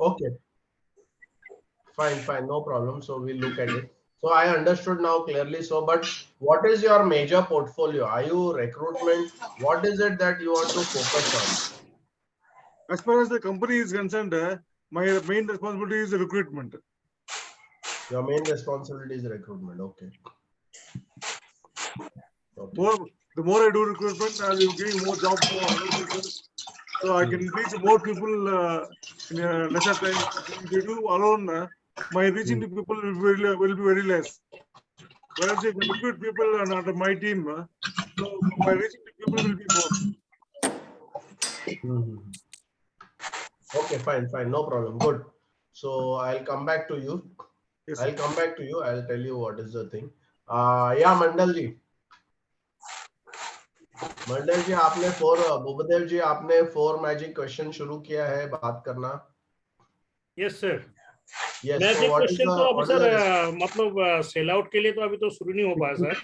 Okay, fine, no problem. So we'll look at it. So I understood now clearly. So, but what is your major portfolio? Are you recruitment? What is it that you want to focus on? As far as the company is concerned, my main responsibility is recruitment. Your main responsibility is recruitment. Okay. The more I do recruitment, I'll be giving more jobs to other people. So I can reach more people in a lesser time. If you do alone, my reaching to people will be very less. Whereas if you recruit people under my team, so my reaching to people will be more. Okay, fine, no problem. Good. So I'll come back to you. Yes, I'll come back to you. I'll tell you what is the thing. Yeah, मंडल जी आपने भूपदेव जी आपने 4 magic question शुरू किया है बात करना. Yes sir. Yes, magic so question तो अभी sir मतलब सेल आउट के लिए तो अभी तो शुरू नहीं हो पाया सर.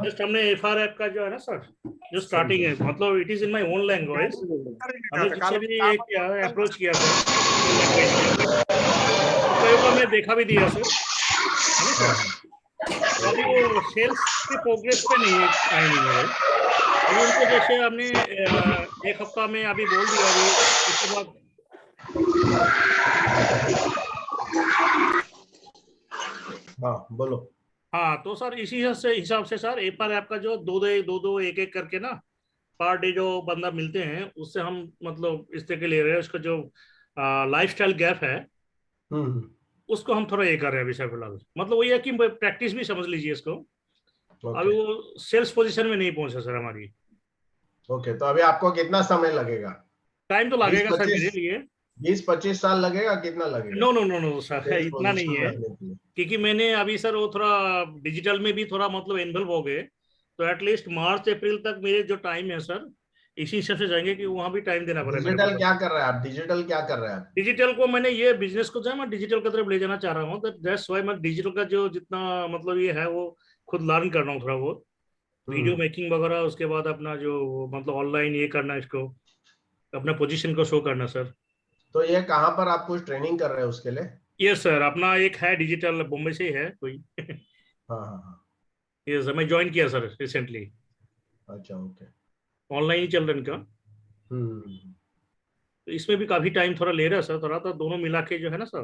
जस्ट हमने एफआर ऐप का जो है ना सर, जो स्टार्टिंग है, मतलब it is in my own language. हमने जिससे भी एक अप्रोच किया सर लैंग्वेज में, कई को हमने देखा भी दिया सर, है ना सर. अभी वो सेल्स के प्रोग्रेस पे नहीं आए नहीं है भाई. अभी उनको जैसे हमने एक हफ्ता में अभी बोल दिया, अभी उसके बाद बोलो. हाँ, तो सर इसी हिसाब से सर एपर ऐप का जो दो एक करके ना पर डे जो बंदा मिलते हैं उससे हम मतलब इस तरह के ले रहे हैं. उसका जो लाइफस्टाइल गैप है उसको हम थोड़ा ये कर रहे हैं अभी सर फिलहाल. मतलब वही है कि प्रैक्टिस भी समझ लीजिए इसको. अभी वो सेल्स पोजीशन में नहीं पहुंचा सर हमारी. ओके, तो अभी आपको कितना समय लगेगा? टाइम तो लगेगा सर मेरे लिए. 20-25 साल लगेगा? कितना लगेगा? नो सर, इतना नहीं है. क्योंकि मैंने अभी सर वो थोड़ा डिजिटल में भी थोड़ा मतलब इन्वॉल्व हो गए, तो एटलीस्ट मार्च अप्रैल तक मेरे जो टाइम है सर इसी हिसाब से जाएंगे कि वहां भी टाइम देना पड़ेगा. डिजिटल क्या कर रहे हैं आप? डिजिटल को मैंने ये बिजनेस को जो है मैं डिजिटल की तरफ ले जाना चाह रहा हूँ. दैट्स व्हाई मैं डिजिटल का जो जितना मतलब ये है वो खुद लर्न कर रहा हूँ थोड़ा बहुत. वीडियो मेकिंग वगैरह, उसके बाद अपना जो मतलब ऑनलाइन ये करना, इसको अपना पोजीशन को शो करना सर. तो ये कहाँ पर आप कुछ ट्रेनिंग कर रहे हैं उसके लिए? यस सर, अपना एक है डिजिटल, बॉम्बे से ही है कोई. हाँ. यस सर, मैं ज्वाइन किया सर रिसेंटली. अच्छा, ओके. ऑनलाइन ही चल रहा इनका. तो इसमें भी काफी टाइम थोड़ा ले रहा है सर. थोड़ा तो दोनों मिला के जो है ना सर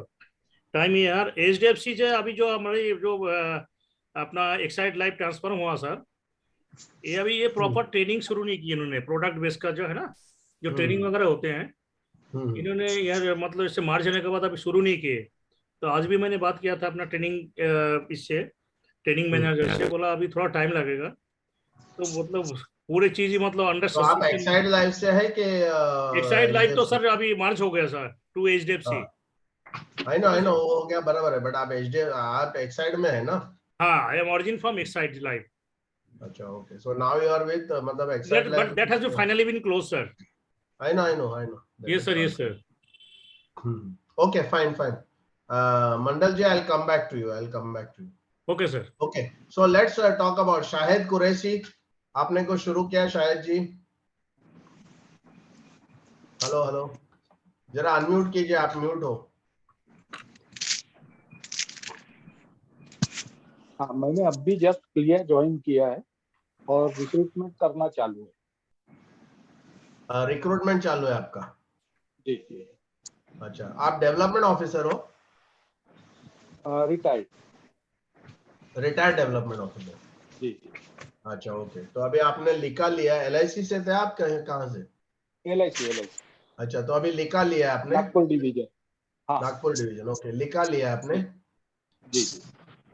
टाइम ये यार. HDFC जो अभी जो हमारी जो अपना एक्साइड लाइफ ट्रांसफर हुआ सर, ये अभी ये प्रॉपर ट्रेनिंग शुरू नहीं की इन्होंने. प्रोडक्ट बेस का जो है ना जो ट्रेनिंग वगैरह होते हैं इन्होंने यार मतलब इससे मार्च जाने के बाद अभी शुरू नहीं किए. तो आज भी मैंने बात किया था अपना ट्रेनिंग इससे ट्रेनिंग मैनेजर से, बोला अभी थोड़ा टाइम लगेगा. तो मतलब पूरी चीज ही मतलब अंडर तो आप एक्साइड लाइफ से है कि एक्साइड लाइफ तो सर अभी मार्च हो गया sir to HDFC. I know हो गया, बराबर है. बट आप एक्साइड में है ना? हाँ, I am origin from Exide Life. अच्छा, okay. So now you are with मतलब Exide Life. But that has finally been close sir. I know. Yes sir. Okay, fine. Mandal ji, I'll come back to you. Okay, sir. Okay, so let's talk about Shahid Qureshi. आपने को शुरू किया शाहिद जी. Hello, जरा unmute कीजिए, आप mute हो. हाँ, मैंने अभी जस्ट क्लियर ज्वाइन किया है और रिक्रूटमेंट करना चालू है. रिक्रूटमेंट चालू है आपका? जी. अच्छा, आप डेवलपमेंट ऑफिसर हो? Retired development officer. जी. अच्छा, ओके. तो अभी आपने लिखा लिया. LIC से थे आप? कहाँ से? LIC. अच्छा, तो अभी लिखा लिया आपने? नागपुर डिवीजन. हाँ, नागपुर डिवीजन. ओके, लिखा लिया आपने? जी.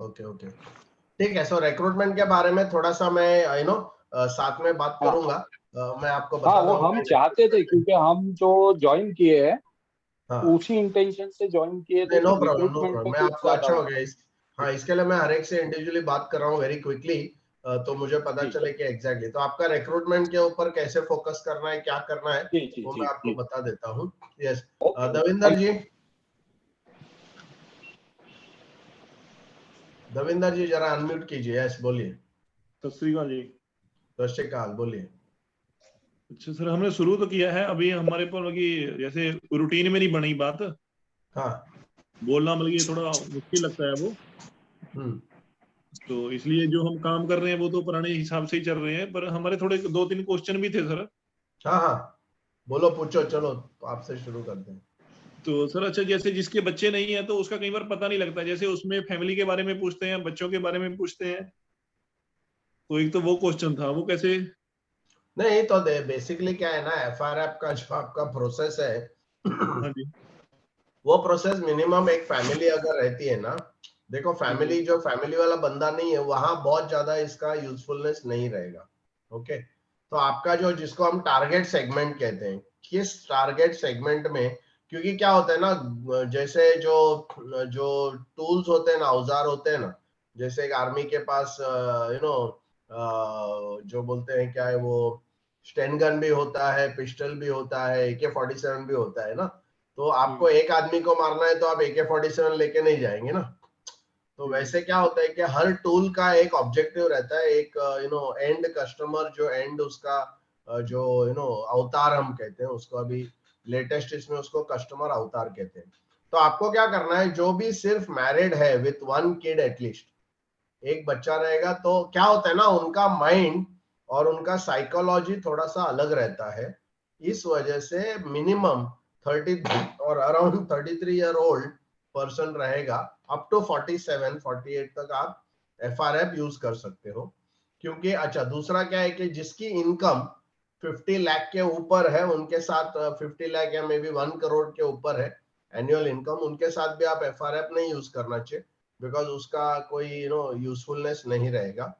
ओके. ठीक है. सो रिक्रूटमेंट के बारे में थोड़ा सा मैं साथ में बात करूंगा. मैं आपको बता वो हम चाहते थे क्योंकि हम जो ज्वाइन किए हैं उसी इंटेंशन से ज्वाइन किए थे. No problem. मैं आपको अच्छा हो गया. हाँ, इसके लिए मैं हर एक से इंडिविजुअली बात कर रहा हूँ वेरी क्विकली, तो मुझे पता चले कि एग्जैक्टली. तो आपका रिक्रूटमेंट के ऊपर कैसे फोकस करना है, क्या करना है, वो मैं आपको बता देता हूँ. यस, दविंदर जी जरा अनम्यूट कीजिए. यस, बोलिए. सत श्री अकाल जी. सत श्री अकाल, बोलिए. अच्छा सर, हमने शुरू तो किया है. अभी हमारे पर जैसे रूटीन में नहीं बनी बात, हाँ बोलना मतलब ये थोड़ा मुश्किल लगता है वो। तो इसलिए जो हम काम कर रहे हैं वो तो पुराने हिसाब से ही चल रहे हैं, पर हमारे थोड़े 2-3 क्वेश्चन भी थे सर। हाँ हाँ बोलो, पूछो, चलो तो आपसे शुरू करते हैं। तो सर अच्छा, जैसे जिसके बच्चे नहीं है तो उसका कई बार पता नहीं लगता, जैसे उसमें फैमिली के बारे में पूछते हैं, बच्चों के बारे में पूछते हैं, तो एक तो वो क्वेश्चन था, वो कैसे? नहीं तो बेसिकली क्या है ना, एफआरएफ का जो आपका प्रोसेस है हाँ जी। वो प्रोसेस मिनिमम एक फैमिली अगर रहती है ना, देखो फैमिली जो फैमिली वाला बंदा नहीं है वहां बहुत ज्यादा इसका यूजफुलनेस नहीं रहेगा। ओके, तो आपका जो जिसको हम टारगेट सेगमेंट कहते हैं, किस टारगेट सेगमेंट में, क्योंकि क्या होता है ना, जैसे जो जो टूल्स होते हैं ना, औजार होते हैं ना, जैसे एक आर्मी के पास जो बोलते हैं क्या है वो, स्टेन गन भी होता है, पिस्टल भी होता है, AK-47 भी होता है ना। तो आपको एक आदमी को मारना है तो आप AK-47 लेके नहीं जाएंगे ना। तो वैसे क्या होता है कि हर टूल का एक ऑब्जेक्टिव रहता है, एक एंड कस्टमर, जो एंड उसका जो अवतार हम कहते हैं उसको, अभी लेटेस्ट इसमें उसको कस्टमर अवतार कहते हैं। तो आपको क्या करना है, जो भी सिर्फ मैरिड है विथ 1 किड एटलीस्ट, एक बच्चा रहेगा, तो क्या होता है ना, उनका माइंड और उनका साइकोलॉजी थोड़ा सा अलग रहता है। इस वजह से मिनिमम 30 और अराउंड 33 ईयर ओल्ड पर्सन रहेगा, अप टू 47-48 तक आप एफआरएफ यूज कर सकते हो। क्योंकि अच्छा दूसरा क्या है कि जिसकी इनकम 50 लाख के ऊपर है, उनके साथ 50 लाख या मे बी 1 करोड़ के ऊपर है एनुअल इनकम, उनके साथ भी आप एफआरएफ नहीं यूज करना चाहिए, बिकॉज उसका कोई यूजफुलनेस नहीं रहेगा।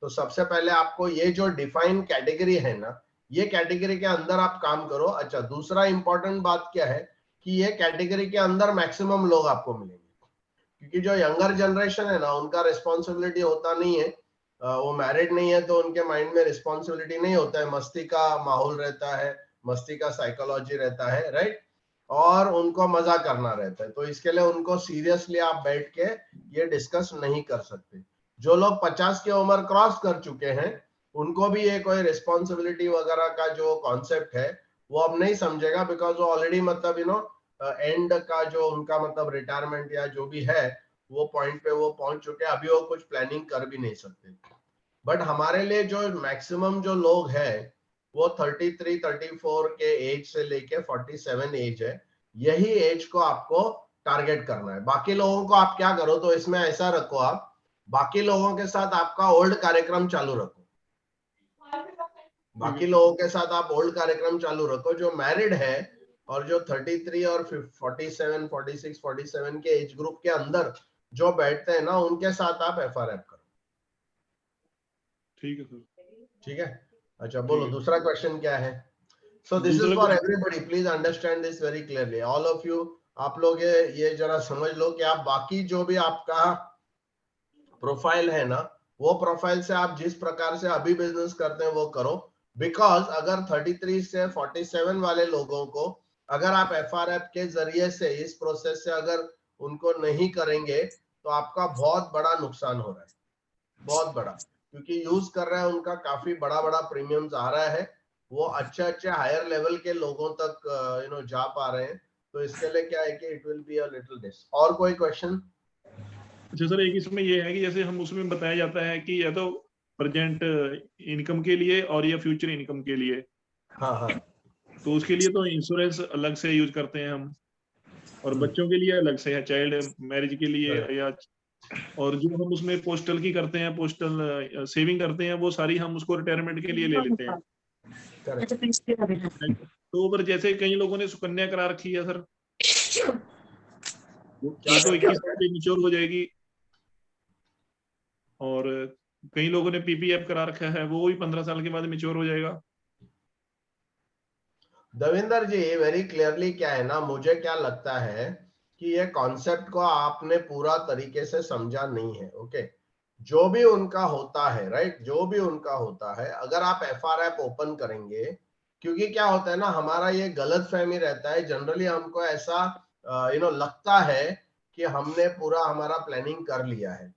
तो सबसे पहले आपको ये जो डिफाइन कैटेगरी है ना, ये कैटेगरी के अंदर आप काम करो। अच्छा दूसरा इंपॉर्टेंट बात क्या है कि ये कैटेगरी के अंदर मैक्सिमम लोग आपको मिलेंगे, क्योंकि जो यंगर जनरेशन है ना, उनका रिस्पॉन्सिबिलिटी होता नहीं है, वो मैरिड नहीं है तो उनके माइंड में रिस्पॉन्सिबिलिटी नहीं होता है, मस्ती का माहौल रहता है, मस्ती का साइकोलॉजी रहता है, राइट, और उनको मजा करना रहता है। तो इसके लिए उनको सीरियसली आप बैठ के ये डिस्कस नहीं कर सकते। जो लोग 50 की उम्र क्रॉस कर चुके हैं, उनको भी ये कोई रिस्पॉन्सिबिलिटी वगैरह का जो कॉन्सेप्ट है वो अब नहीं समझेगा, बिकॉज वो ऑलरेडी मतलब एंड का जो उनका मतलब रिटायरमेंट या जो भी है वो पॉइंट पे वो पहुंच चुके हैं, अभी वो कुछ प्लानिंग कर भी नहीं सकते। बट हमारे लिए जो मैक्सिमम जो लोग हैं वो 33-34 के एज से लेके 47 एज है, यही एज को आपको टारगेट करना है। बाकी लोगों को आप क्या करो, तो इसमें ऐसा रखो, आप बाकी लोगों के साथ आपका ओल्ड कार्यक्रम चालू रखो, बाकी लोगों के साथ आप ओल्ड कार्यक्रम चालू रखो। जो मैरिड है और जो 33 और 47, 46, 47 के एज ग्रुप के अंदर जो बैठते हैं ना, उनके साथ आप एफआरएफ करो। ठीक है सर। ठीक है, अच्छा बोलो दूसरा क्वेश्चन क्या है। So this is for everybody, please understand this very clearly, all of you. आप लोग ये जरा समझ लो कि आप बाकी जो भी आपका प्रोफाइल है ना, वो प्रोफाइल से आप जिस प्रकार से अभी बिजनेस करते हैं वो करो। बिकॉज अगर 33 से 47 वाले लोगों को अगर आप एफआरएफ के जरिए से इस प्रोसेस से अगर उनको नहीं करेंगे तो आपका बहुत बड़ा नुकसान हो रहा है, बहुत बड़ा, क्योंकि यूज कर रहे हैं उनका काफी बड़ा बड़ा प्रीमियम्स आ रहा है, वो अच्छे हायर लेवल के लोगों तक जा पा रहे हैं। तो इसके लिए क्या है कि it will be a little this. और कोई क्वेश्चन? अच्छा सर, एक इसमें ये है कि जैसे हम उसमें बताया जाता है कि या तो प्रेजेंट इनकम के लिए और या फ्यूचर इनकम के लिए, हाँ हाँ, तो उसके लिए तो इंश्योरेंस अलग से यूज करते हैं हम, और बच्चों के लिए अलग से है, चाइल्ड मैरिज के लिए या, और जो हम उसमें पोस्टल की करते हैं, पोस्टल सेविंग करते हैं, वो सारी हम उसको रिटायरमेंट के लिए ले लेते हैं। तो पर जैसे कई लोगों ने सुकन्या करा रखी है सर, ये तो 21 साल पे मैच्योर हो जाएगी, और कई लोगों ने पीपीएफ करा रखा है, वो भी 15 साल के बाद मैच्योर हो जाएगा। देवेंद्र जी वेरी क्लियरली क्या है ना, मुझे क्या लगता है कि ये कॉन्सेप्ट को आपने पूरा तरीके से समझा नहीं है। ओके, जो भी उनका होता है, राइट, जो भी उनका होता है, अगर आप एफआरएफ ओपन करेंगे, क्योंकि क्या होता है ना, हमारा ये गलत फहमी रहता है जनरली, हमको ऐसा लगता है कि हमने पूरा हमारा प्लानिंग कर लिया है।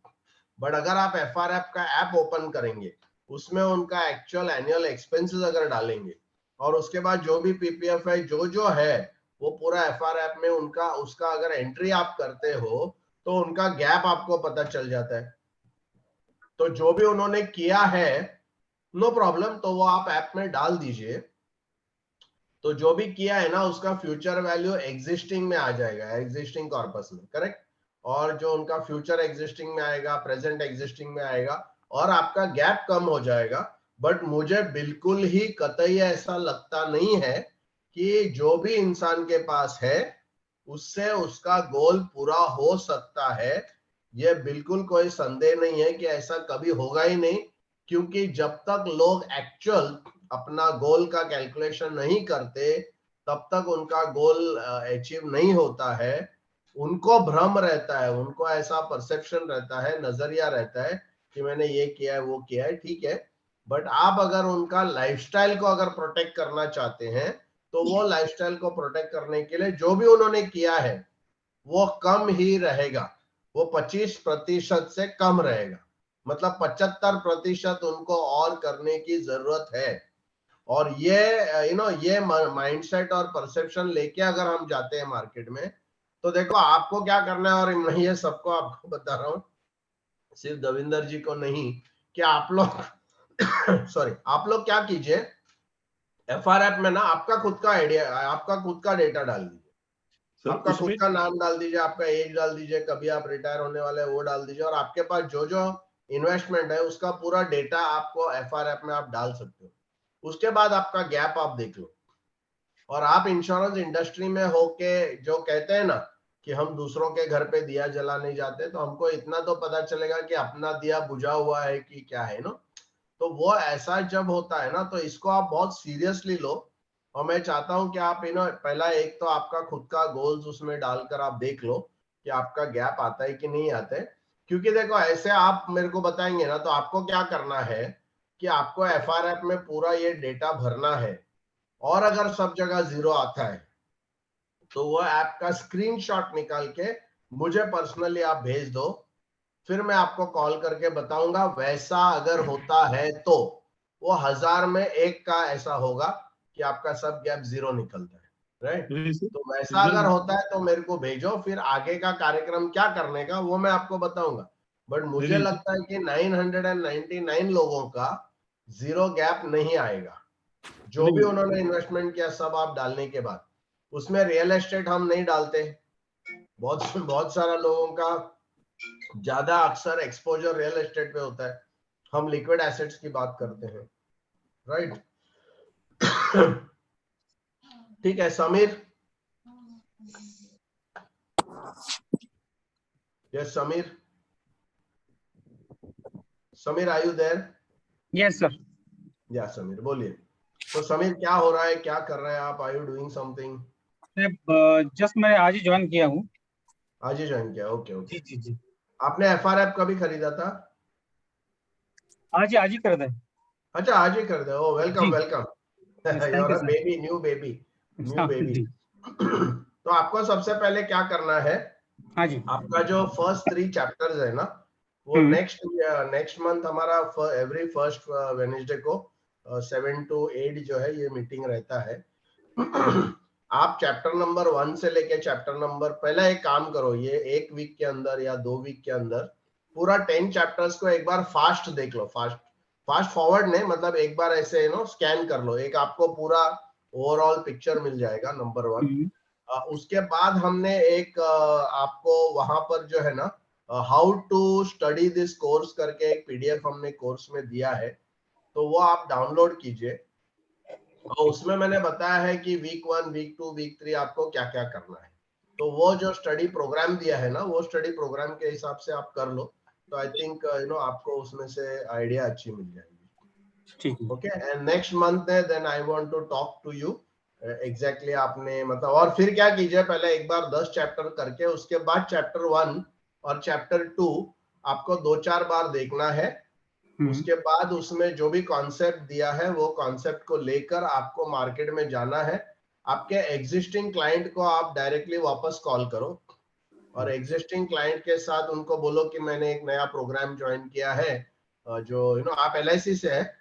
बट अगर आप एफआरएफ का ऐप ओपन करेंगे, उसमें उनका एक्चुअल एनुअल एक्सपेंसेस अगर डालेंगे और उसके बाद जो भी पीपीएफ है जो है वो पूरा FR ऐप में उनका उसका अगर एंट्री आप करते हो तो उनका गैप आपको पता चल जाता है। तो जो भी उन्होंने किया है नो प्रॉब्लम, तो वो आप ऐप में डाल दीजिए। तो जो भी किया है ना उसका फ्यूचर वैल्यू एग्जिस्टिंग में आ जाएगा, एग्जिस्टिंग कॉर्पस में, करेक्ट। और जो उनका फ्यूचर एग्जिस्टिंग में आएगा, प्रेजेंट एग्जिस्टिंग में आएगा, और आपका गैप कम हो जाएगा। बट मुझे बिल्कुल ही कतई ऐसा लगता नहीं है कि जो भी इंसान के पास है उससे उसका गोल पूरा हो सकता है। ये बिल्कुल कोई संदेह नहीं है कि ऐसा कभी होगा ही नहीं, क्योंकि जब तक लोग एक्चुअल अपना गोल का कैलकुलेशन नहीं करते तब तक उनका गोल अचीव नहीं होता है। उनको भ्रम रहता है, उनको ऐसा परसेप्शन रहता है, नजरिया रहता है कि मैंने ये किया है वो किया है, ठीक है। बट आप अगर उनका लाइफस्टाइल को अगर प्रोटेक्ट करना चाहते हैं तो वो लाइफस्टाइल को प्रोटेक्ट करने के लिए जो भी उन्होंने किया है वो कम ही रहेगा, वो 25% से कम रहेगा। मतलब 75% उनको और करने की जरूरत है। और ये ये माइंडसेट और परसेप्शन लेके अगर हम जाते हैं मार्केट में तो देखो आपको क्या करना है। और मैं ये सबको आपको बता रहा हूँ, सिर्फ दविंदर जी को नहीं, कि आप लोग सॉरी, आप लोग क्या कीजिए, FR ऐप में ना आपका खुद का आइडिया, आपका खुद का डेटा डाल दीजिए, आपका खुद का नाम डाल दीजिए, आपका एज डाल दीजिए, कभी आप रिटायर होने वाले हैं वो डाल दीजिए, और आपके पास जो जो इन्वेस्टमेंट है उसका पूरा डेटा आपको FR ऐप में आप डाल सकते हो। उसके बाद आपका गैप आप देख लो। और आप इंश्योरेंस इंडस्ट्री में होके जो कहते हैं ना कि हम दूसरों के घर पे दिया जला नहीं जाते, तो हमको इतना तो पता चलेगा कि अपना दिया बुझा हुआ है कि क्या है ना। तो वो ऐसा जब होता है ना तो इसको आप बहुत सीरियसली लो। और मैं चाहता हूं कि आप पहला एक तो आपका खुद का गोल्स उसमें डालकर आप देख लो कि आपका गैप आता है कि नहीं आता है। क्योंकि देखो ऐसे आप मेरे को बताएंगे ना तो आपको क्या करना है कि आपको FR ऐप में पूरा ये डेटा भरना है। और अगर सब जगह 0 आता है तो वो ऐप का स्क्रीनशॉट निकाल के मुझे पर्सनली आप भेज दो, फिर मैं आपको कॉल करके बताऊंगा। वैसा अगर होता है तो वो 1000 में 1 का ऐसा होगा कि आपका सब गैप 0 निकलता है, राइट। तो वैसा अगर होता है तो मेरे को भेजो, फिर आगे का कार्यक्रम क्या करने का वो मैं आपको बताऊंगा। बट मुझे लगता है कि 999 लोगों का 0 गैप नहीं आएगा। जो भी उन्होंने इन्वेस्टमेंट किया सब आप डालने के बाद, उसमें रियल एस्टेट हम नहीं डालते। बहुत सारा लोगों का ज्यादा अक्सर एक्सपोजर रियल एस्टेट पे होता है, हम लिक्विड एसेट्स की बात करते हैं, राइट। ठीक है Sameer, yes Sameer, Sameer are you there? Yes sir. या समीर बोलिए। तो समीर क्या हो रहा है, क्या कर रहे हैं आप? Are you doing something? Just मैं आज ही ज्वाइन किया हूँ। आज ही ज्वाइन किया, ओके ओके। जी जी जी। आपने FR ऐप कभी खरीदा था? आज ही कर दें। अच्छा आज ही कर दे। Oh welcome welcome, you are a baby, new baby, new baby. तो आपको सबसे पहले क्या करना है, हाँ जी। आपका जो फर्स्ट 3 चैप्टर्स है ना वो नेक्स्ट मंथ हमारा एवरी फर्स्ट वेडनेसडे को 7 to 8 जो है ये मीटिंग रहता है। आप चैप्टर नंबर 1 से लेके चैप्टर नंबर, पहला एक काम करो, ये 1 वीक के अंदर या 2 वीक के अंदर पूरा 10 चैप्टर्स को एक बार फास्ट देख लो। फास्ट फॉरवर्ड नहीं, मतलब एक बार ऐसे स्कैन कर लो, एक आपको पूरा ओवरऑल पिक्चर मिल जाएगा, नंबर 1। उसके बाद हमने एक आपको वहां पर जो है ना how to study this course करके एक PDF हमने कोर्स में दिया है, तो वो आप डाउनलोड कीजिए। और उसमें मैंने बताया है कि वीक 1, वीक 2, वीक 3 आपको क्या क्या करना है। तो वो जो स्टडी प्रोग्राम दिया है ना वो स्टडी प्रोग्राम के हिसाब से आप कर लो, तो आई थिंक आपको उसमें से आइडिया अच्छी मिल जाएगी। ओके, एंड नेक्स्ट मंथ है then I want to talk to you exactly आपने मतलब। और फिर क्या कीजिए, पहले एक बार 10 चैप्टर करके उसके बाद चैप्टर 1 और चैप्टर 2 आपको 2-4 बार देखना है। उसके बाद उसमें जो भी कॉन्सेप्ट दिया है वो कॉन्सेप्ट को लेकर आपको मार्केट में जाना है। आपके एग्जिस्टिंग क्लाइंट को आप डायरेक्टली वापस कॉल करो और एग्जिस्टिंग क्लाइंट के साथ उनको बोलो कि मैंने एक नया प्रोग्राम ज्वाइन किया है, जो आप LIC से है?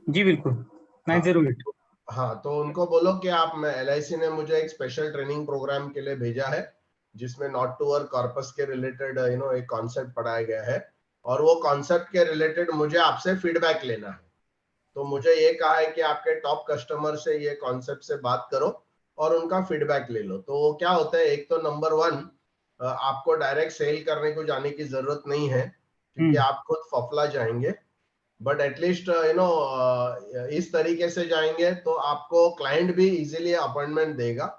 जी बिल्कुल, 908। हाँ, तो उनको बोलो कि आप, मैं LIC ने मुझे एक स्पेशल ट्रेनिंग प्रोग्राम के लिए भेजा है जिसमें नॉट टू वर्क कॉर्पस के रिलेटेड एक कॉन्सेप्ट पढ़ाया गया है, और वो कॉन्सेप्ट के रिलेटेड मुझे आपसे फीडबैक लेना है। तो मुझे ये कहा है कि आपके टॉप कस्टमर से ये कॉन्सेप्ट से बात करो और उनका फीडबैक ले लो। तो वो क्या होता है, एक तो नंबर 1 आपको डायरेक्ट सेल करने को जाने की जरूरत नहीं है क्योंकि आप खुद फफला जाएंगे, बट एटलीस्ट इस तरीके से जाएंगे तो आपको क्लाइंट भी इजीली अपॉइंटमेंट देगा।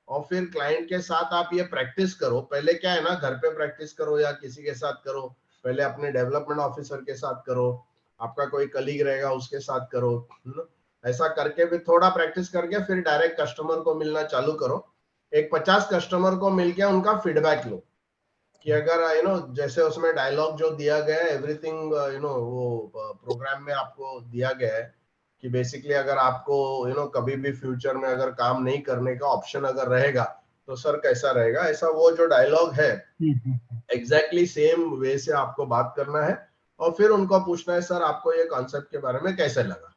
और फिर क्लाइंट के साथ आप ये प्रैक्टिस करो। पहले क्या है ना, घर पे प्रैक्टिस करो या किसी के साथ करो, पहले अपने डेवलपमेंट ऑफिसर के साथ करो, आपका कोई कलीग रहेगा उसके साथ करो, ऐसा करके भी थोड़ा प्रैक्टिस करके फिर डायरेक्ट कस्टमर को मिलना चालू करो। एक 50 कस्टमर को मिलके उनका फीडबैक लो कि अगर जैसे उसमें डायलॉग जो दिया गया है, एवरीथिंग वो प्रोग्राम में आपको दिया गया है कि बेसिकली अगर आपको कभी भी फ्यूचर में अगर काम नहीं करने का ऑप्शन अगर रहेगा तो सर कैसा रहेगा, ऐसा वो जो डायलॉग है एग्जैक्टली सेम वे से आपको बात करना है। और फिर उनको पूछना है, सर आपको ये कॉन्सेप्ट के बारे में कैसे लगा।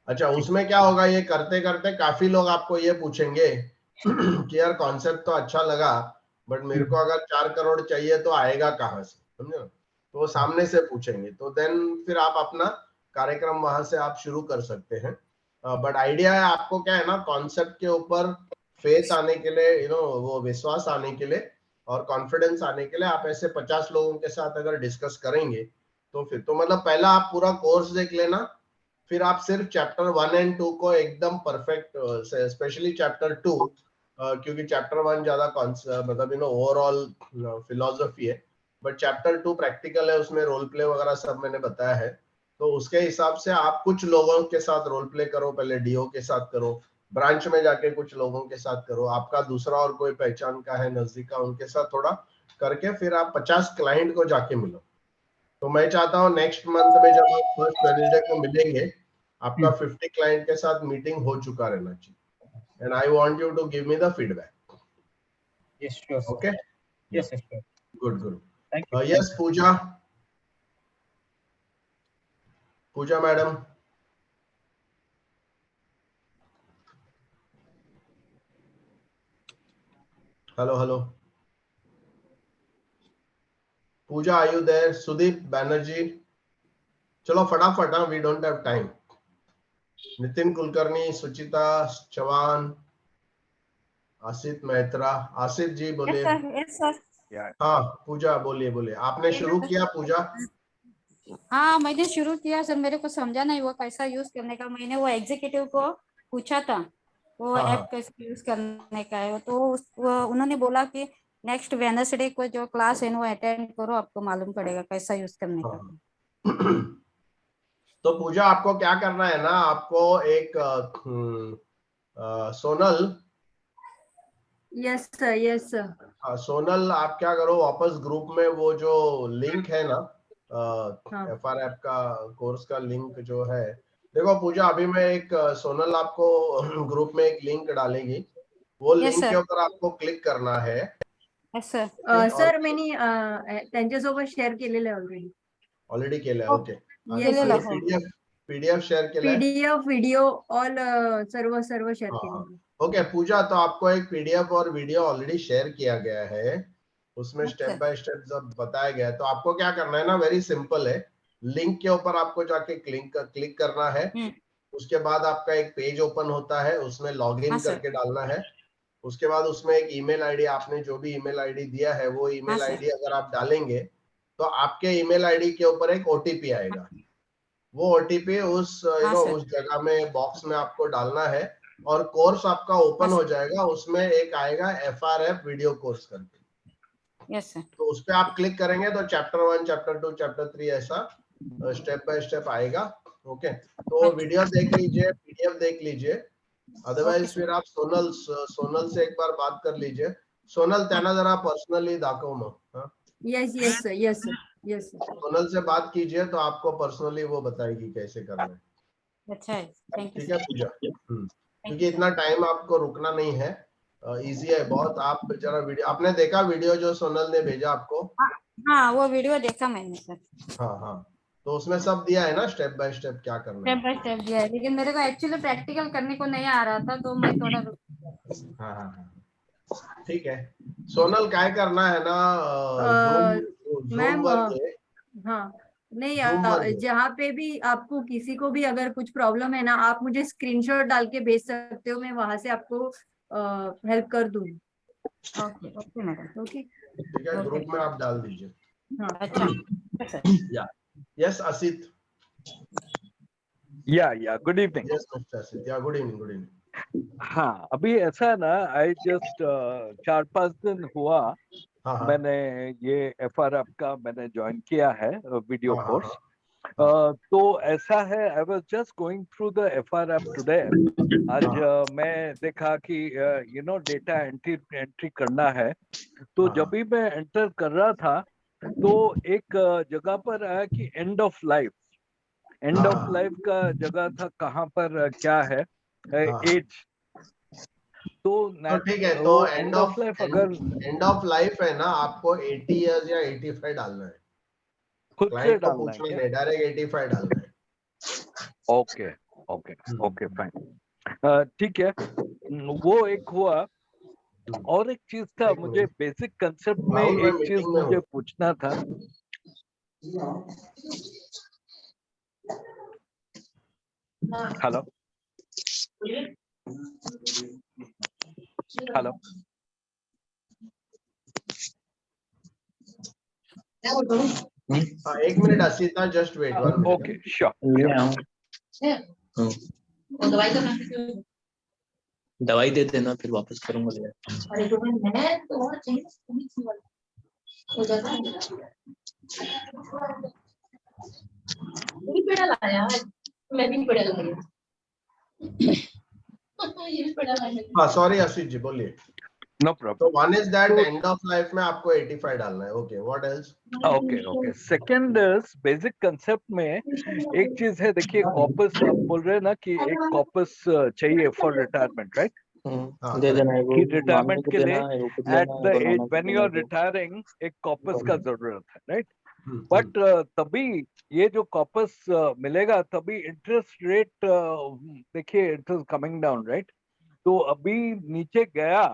अच्छा, उसमें क्या होगा, ये करते करते काफी लोग आपको ये पूछेंगे कि यार कॉन्सेप्ट तो अच्छा लगा, बट मेरे को अगर 4 करोड़ चाहिए तो आएगा कहाँ से, समझे ना? तो वो सामने से पूछेंगे, तो देन फिर आप अपना कार्यक्रम वहां से आप शुरू कर सकते हैं। बट आइडिया है आपको क्या है ना, कॉन्सेप्ट के ऊपर फेथ आने के लिए, वो विश्वास आने के लिए और कॉन्फिडेंस आने के लिए आप ऐसे 50 लोगों के साथ अगर डिस्कस करेंगे तो फिर तो मतलब पहला आप पूरा कोर्स देख लेना, फिर आप सिर्फ चैप्टर 1 और 2 को एकदम परफेक्ट, स्पेशली चैप्टर 2, क्योंकि चैप्टर 1 ज्यादा मतलब ओवरऑल फिलोसफी है, बट चैप्टर 2 प्रैक्टिकल है, उसमें रोल प्ले वगैरह सब मैंने बताया है। तो उसके हिसाब से आप कुछ लोगों के साथ रोल प्ले करो, पहले डीओ के साथ करो, ब्रांच में जाके कुछ लोगों के साथ करो, आपका दूसरा और कोई पहचान का है नजदीक का, उनके साथ थोड़ा करके फिर आप 50 क्लाइंट को जाके मिलो। तो मैं चाहता हूँ नेक्स्ट मंथ में जब आप फर्स्ट वेडनेसडे को मिलेंगे, आपका 50 क्लाइंट के साथ मीटिंग हो चुका रहना चाहिए, and I want you to give me the feedback. Yes, sure, sir. Okay? Yes, sir, sure. Good. Thank you. Yes, Pooja madam. Hello. Pooja, are you there? Sudeep Banerjee. चलो फटाफट, we don't have time. Nitin Kulkarni, सुचिता चौहान, आसित मेहत्रा। आसित जी बोलिए। Yes sir. हाँ पूजा बोलिए। आपने शुरू किया पूजा? हाँ मैंने शुरू किया सर, मेरे को समझा नहीं वो कैसा यूज करने का। मैंने वो एग्जीक्यूटिव को पूछा था वो ऐप कैसे यूज करने का है, तो उन्होंने बोला कि नेक्स्ट वेडनेसडे को जो क्लास है वो अटेंड करो, आपको मालूम पड़ेगा कैसा यूज करने का। तो पूजा आपको क्या करना है ना, आपको एक सोनल। Yes sir. हाँ सोनल, आप क्या करो, वापस ग्रुप में वो जो लिंक है ना, FRF का कोर्स का लिंक जो है, देखो पूजा अभी मैं एक सोनल आपको ग्रुप में एक लिंक डालेगी, वो लिंक के ऊपर आपको क्लिक करना है। सर मैंने त्यांच्यासोबत शेअर केलेलं आहे ऑलरेडी केलं आहे, ओके। पीडीएफ शेअर केलं आहे, पीडीएफ वीडियो ऑल सर्व शेअर केलं। ओके पूजा, तो आपको एक पीडीएफ और वीडियो ऑलरेडी शेयर किया गया है, उसमें स्टेप बाय स्टेप सब बताया गया है। तो आपको क्या करना है ना, वेरी सिंपल है, लिंक के ऊपर आपको जाके क्लिक करना है, उसके बाद आपका एक पेज ओपन होता है, उसमें लॉगिन करके डालना है, उसके बाद उसमें एक ईमेल आईडी, आपने जो भी ईमेल आईडी दिया है वो ईमेल आईडी अगर आप डालेंगे तो आपके ईमेल आईडी के ऊपर एक ओटीपी आएगा, वो ओटीपी उस उस जगह में बॉक्स में आपको डालना है और कोर्स आपका ओपन हो जाएगा, उसमें एक आएगा FRF वीडियो कोर्स करके। Yes sir. तो उस पे आप क्लिक करेंगे तो चैप्टर 1, चैप्टर 2, चैप्टर 3 ऐसा स्टेप बाय स्टेप आएगा। ओके, तो वीडियो देख लीजिए, पीडीएफ देख लीजिए, अदरवाइज फिर आप सोनल से एक बार बात कर लीजिए। सोनल त्यांना जरा पर्सनली दाखव मग। Yes sir. सोनल से बात कीजिए तो आपको पर्सनली वो बताएगी कैसे करना है। अच्छा है, थैंक यू। ठीक है पूजा, क्योंकि इतना टाइम आपको रुकना नहीं है, इजी है बहुत। आप जरा वीडियो आपने देखा, वीडियो जो सोनल ने भेजा आपको? हाँ वो वीडियो देखा मैंने सर। हाँ तो उसमें सब दिया है ना स्टेप बाय स्टेप क्या करना है। स्टेप बाय स्टेप दिया है, लेकिन मेरे को एक्चुअली प्रैक्टिकल करने को नहीं आ रहा था, तो मैं थोड़ा हाँ हाँ हाँ ठीक है। सोनल काय करना है ना, जूम मैम वर घे, हाँ नहीं, जूम वर घे। जहाँ पे भी आपको किसी को भी अगर कुछ प्रॉब्लम है ना, आप मुझे स्क्रीनशॉट डाल के भेज सकते हो, मैं वहां से आपको हेल्प कर दूंगी। Okay okay madam. ओके ठीक है, ग्रुप में आप डाल दीजिए। हाँ अच्छा या यस असित। या good evening. Yes mister Asit, या गुड इवनिंग, गुड इवनिंग। हाँ, अभी ऐसा है ना, आई जस्ट 4-5 दिन हुआ हाँ हाँ मैंने ये FRF का मैंने ज्वाइन किया है वीडियो हाँ कोर्स। हाँ तो ऐसा है, I was just going through the FRF today. आज मैं देखा कि डेटा एंट्री करना है, तो जब भी मैं एंटर कर रहा था तो एक जगह पर आया कि एंड ऑफ लाइफ का जगह था, कहाँ पर क्या है एज। तो ठीक है, तो वो एंड ऑफ लाइफ अगर एंड ऑफ लाइफ है ना, आपको 80 इयर्स या 85 डालना है। खुद से क्लाइंट को डालना है पूछना क्या? नहीं, डायरेक्ट 85 डालना है। ओके ओके ओके फाइन, ठीक है। वो एक हुआ, और एक चीज था, एक मुझे मिनट बेसिक कंसेप्ट में राहुल, मैं एक चीज मीटिंग में मुझे हूँ। पूछना था। हेलो हेलो हाँ, एक minute Asita, just wait 1 minute. Okay sure. दवाई दे देना, फिर वापस करूंगा ले। अरे तो मैं तो और चाहिए हो जाता है। पेड़ा लाया, मैं भी पेड़ा लाया। ये भी पेड़ा लाया। हाँ सॉरी असित जी, बोलिए। नो तो problem. One is that end of life में आपको 85 डालना है। Okay, what else? Okay second basic concept में एक चीज है, देखिए कॉपस आप बोल रहे हैं ना कि एक कॉपस चाहिए फॉर रिटायरमेंट, राइट? दे देना है वो, कि मामी रिटायरमेंट को के देना लिए है, वो खुद एट लेना द है, एज नाना को व्हेन यू देना आर है। रिटायरिंग एक कॉपस का जरूरत है, राइट? हम्म, बट तभी ये जो कॉपस मिलेगा तभी इंटरेस्ट रेट, देखिए it is coming down, right? तो अभी नीचे गया,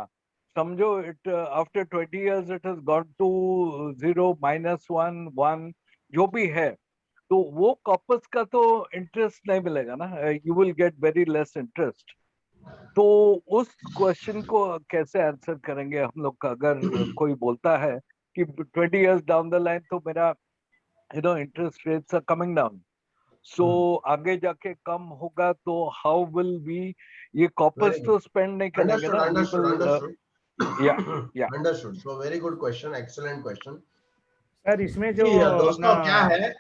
समझो it after 20 years it has gone to 0 -1 1 जो भी है, तो वो कॉपस का तो इंटरेस्ट नहीं मिलेगा ना, you will get very less interest. तो उस क्वेश्चन को कैसे आंसर करेंगे हम लोग? अगर कोई बोलता है कि 20 years डाउन द लाइन तो मेरा interest rates are coming down, so आगे जाके कम होगा, तो हाउ विल वी ये कॉपर्स तो स्पेंड नहीं करेंगे ना, वी विल या understood. So very good question, excellent question. Sir इसमें जो दोस्तों क्या है,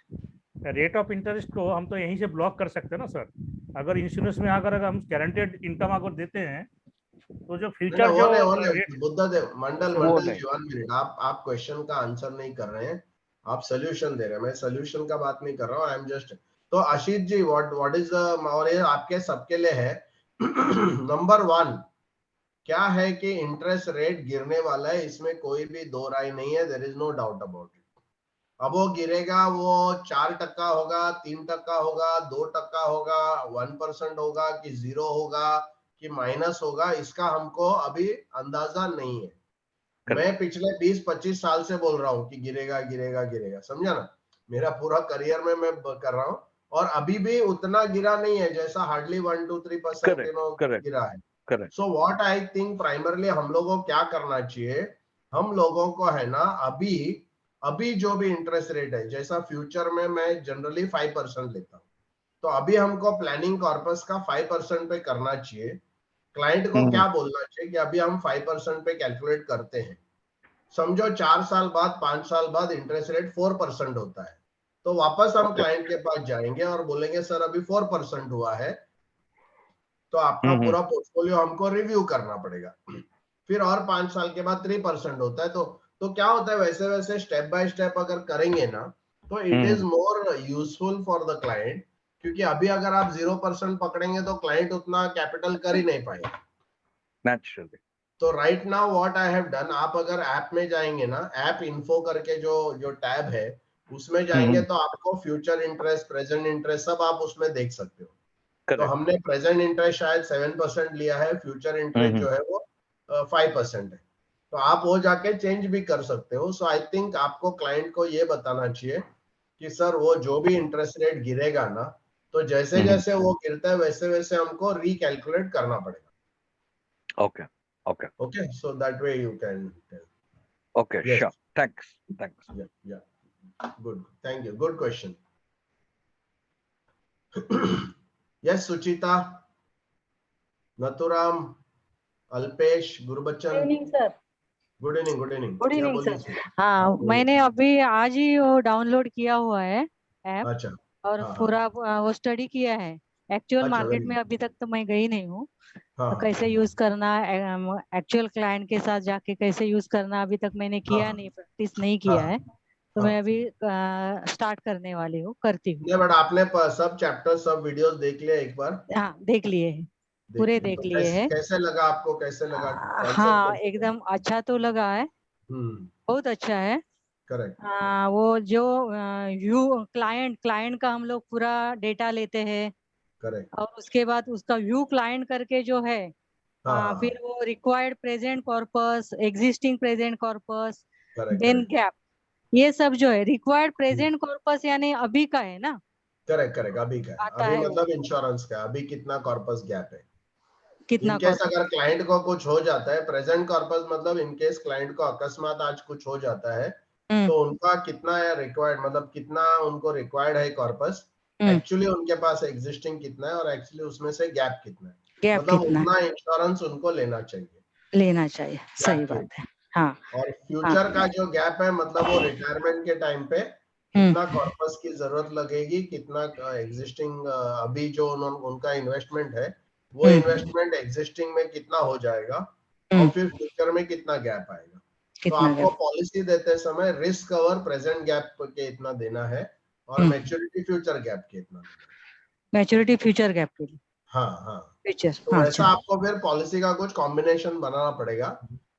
रेट ऑफ इंटरेस्ट को हम तो यहीं से ब्लॉक कर सकते हैं ना सर। अगर इंश्योरेंस में अगर हम गारंटेड इनकम अगर देते हैं तो जो फ्यूचर जो बुद्धदेव मंडल वो जी, नहीं। 1 मिनट, आप क्वेश्चन का आंसर नहीं कर रहे हैं, आप सोल्यूशन दे रहे हैं। मैं सोल्यूशन का बात नहीं कर रहा हूँ, आई एम जस्ट। तो Ashish ji, what is the, और ये आपके सबके लिए है। नंबर 1 क्या है कि इंटरेस्ट रेट गिरने वाला है, इसमें कोई भी दो राय नहीं है, there is no doubt about it. अब वो गिरेगा, वो 4% होगा, 3% होगा, 2% होगा, 1% होगा कि 0 होगा कि माइनस होगा, इसका हमको अभी अंदाजा नहीं है। मैं पिछले 20-25 साल से बोल रहा हूँ कि गिरेगा गिरेगा गिरेगा, समझा ना? मेरा पूरा करियर में मैं कर रहा हूँ, और अभी भी उतना गिरा नहीं है जैसा हार्डली 1-2-3% गिरा है। So what I think primarily हम लोगों को क्या करना चाहिए, हम लोगों को है ना, अभी जो भी इंटरेस्ट रेट है, जैसा फ्यूचर में मैं जनरली 5% लेता हूँ, तो अभी हमको प्लानिंग कॉर्पस का 5% पे करना चाहिए। क्लाइंट को क्या बोलना चाहिए कि अभी हम 5% पे कैलकुलेट करते हैं। समझो 4 साल बाद, 5 साल बाद इंटरेस्ट रेट 4% होता है, तो वापस हम क्लाइंट के पास जाएंगे और बोलेंगे सर अभी 4% हुआ है, तो आपका पूरा पोर्टफोलियो हमको रिव्यू करना पड़ेगा। फिर और 5 साल के बाद 3% होता है, तो क्या होता है, वैसे वैसे स्टेप बाय स्टेप अगर करेंगे ना, तो it is more useful for the client, क्योंकि अभी अगर आप 0% पकड़ेंगे तो क्लाइंट उतना कैपिटल कर ही नहीं पाएगा नेचुरली। तो right now what I have done, आप अगर ऐप में जाएंगे ना, ऐप इन्फो करके जो टैब है, उसमें जाएंगे तो आपको फ्यूचर इंटरेस्ट, प्रेजेंट इंटरेस्ट सब आप उसमें देख सकते हो। तो हमने प्रेजेंट इंटरेस्ट शायद 7% लिया है, फ्यूचर इंटरेस्ट जो है वो 5% है। तो आप वो जाके चेंज भी कर सकते हो। सो आई थिंक आपको क्लाइंट को ये बताना चाहिए कि सर वो जो भी इंटरेस्ट रेट गिरेगा ना, तो जैसे जैसे वो गिरता है वैसे वैसे हमको रिकैलकुलेट करना पड़ेगा। Okay okay okay, so that way you can tell. Okay, sure, thanks. Yeah good, thank you, good question. Yes Suchita, Nathuram, Alpesh, Gurbachan. Good evening sir. Good evening, good evening. Good evening sir. हाँ, मैंने अभी आज ही वो डाउनलोड किया हुआ है ऐप। अच्छा। और पूरा वो स्टडी किया है। एक्चुअल मार्केट में अभी तक तो मैं गई नहीं हूँ। तो कैसे यूज करना, एक्चुअल क्लाइंट के साथ जाके कैसे यूज करना अभी तक मैंने किया नहीं, प्रैक्टिस नहीं किया है। तो मैं अभी स्टार्ट करने वाली हूँ, करती हूँ। बट आपने सब चैप्टर, सब वीडियोस देख लिए एक बार? हाँ, देख लिए हैं, पूरे देख लिए हैं। कैसे लगा आपको, कैसे लगा? हाँ, एकदम अच्छा तो लगा है, बहुत अच्छा है। करेक्ट। वो जो क्लाइंट का हम लोग पूरा डेटा लेते हैं। करेक्ट। और उसके बाद उसका व्यू क्लाइंट करके जो है, फिर वो required present corpus, existing present corpus, then gap, ये सब जो है रिक्वायर्ड प्रेजेंट कॉर्पस यानी अभी का है ना। करेक्ट करेक्ट, अभी का है, अभी मतलब इंश्योरेंस का अभी कितना कॉर्पस गैप है, कितना इनकेस अगर क्लाइंट को कुछ हो जाता है। प्रेजेंट कॉर्पस मतलब इनकेस क्लाइंट को अकस्मात आज कुछ हो जाता है तो उनका कितना है रिक्वायर्ड, मतलब कितना उनको रिक्वायर्ड है कॉर्पस, एक्चुअली उनके पास एग्जिस्टिंग कितना है और एक्चुअली उसमें से गैप कितना है, मतलब उतना इंश्योरेंस उनको लेना चाहिए। सही बात है। हाँ, और फ्यूचर का जो गैप है मतलब वो रिटायरमेंट के टाइम पे कितना कॉर्पस की जरूरत लगेगी, कितना एग्जिस्टिंग अभी जो उनका इन्वेस्टमेंट है वो इन्वेस्टमेंट एग्जिस्टिंग में कितना हो जाएगा और फिर फ्यूचर में कितना गैप आएगा। तो आपको पॉलिसी देते समय रिस्क कवर प्रेजेंट गैप के इतना देना है और मैच्योरिटी फ्यूचर गैप के इतना देना है। मैच्योरिटी फ्यूचर गैप के लिए। हाँ फ्यूचर, तो ऐसा आपको फिर पॉलिसी का कुछ कॉम्बिनेशन बनाना पड़ेगा,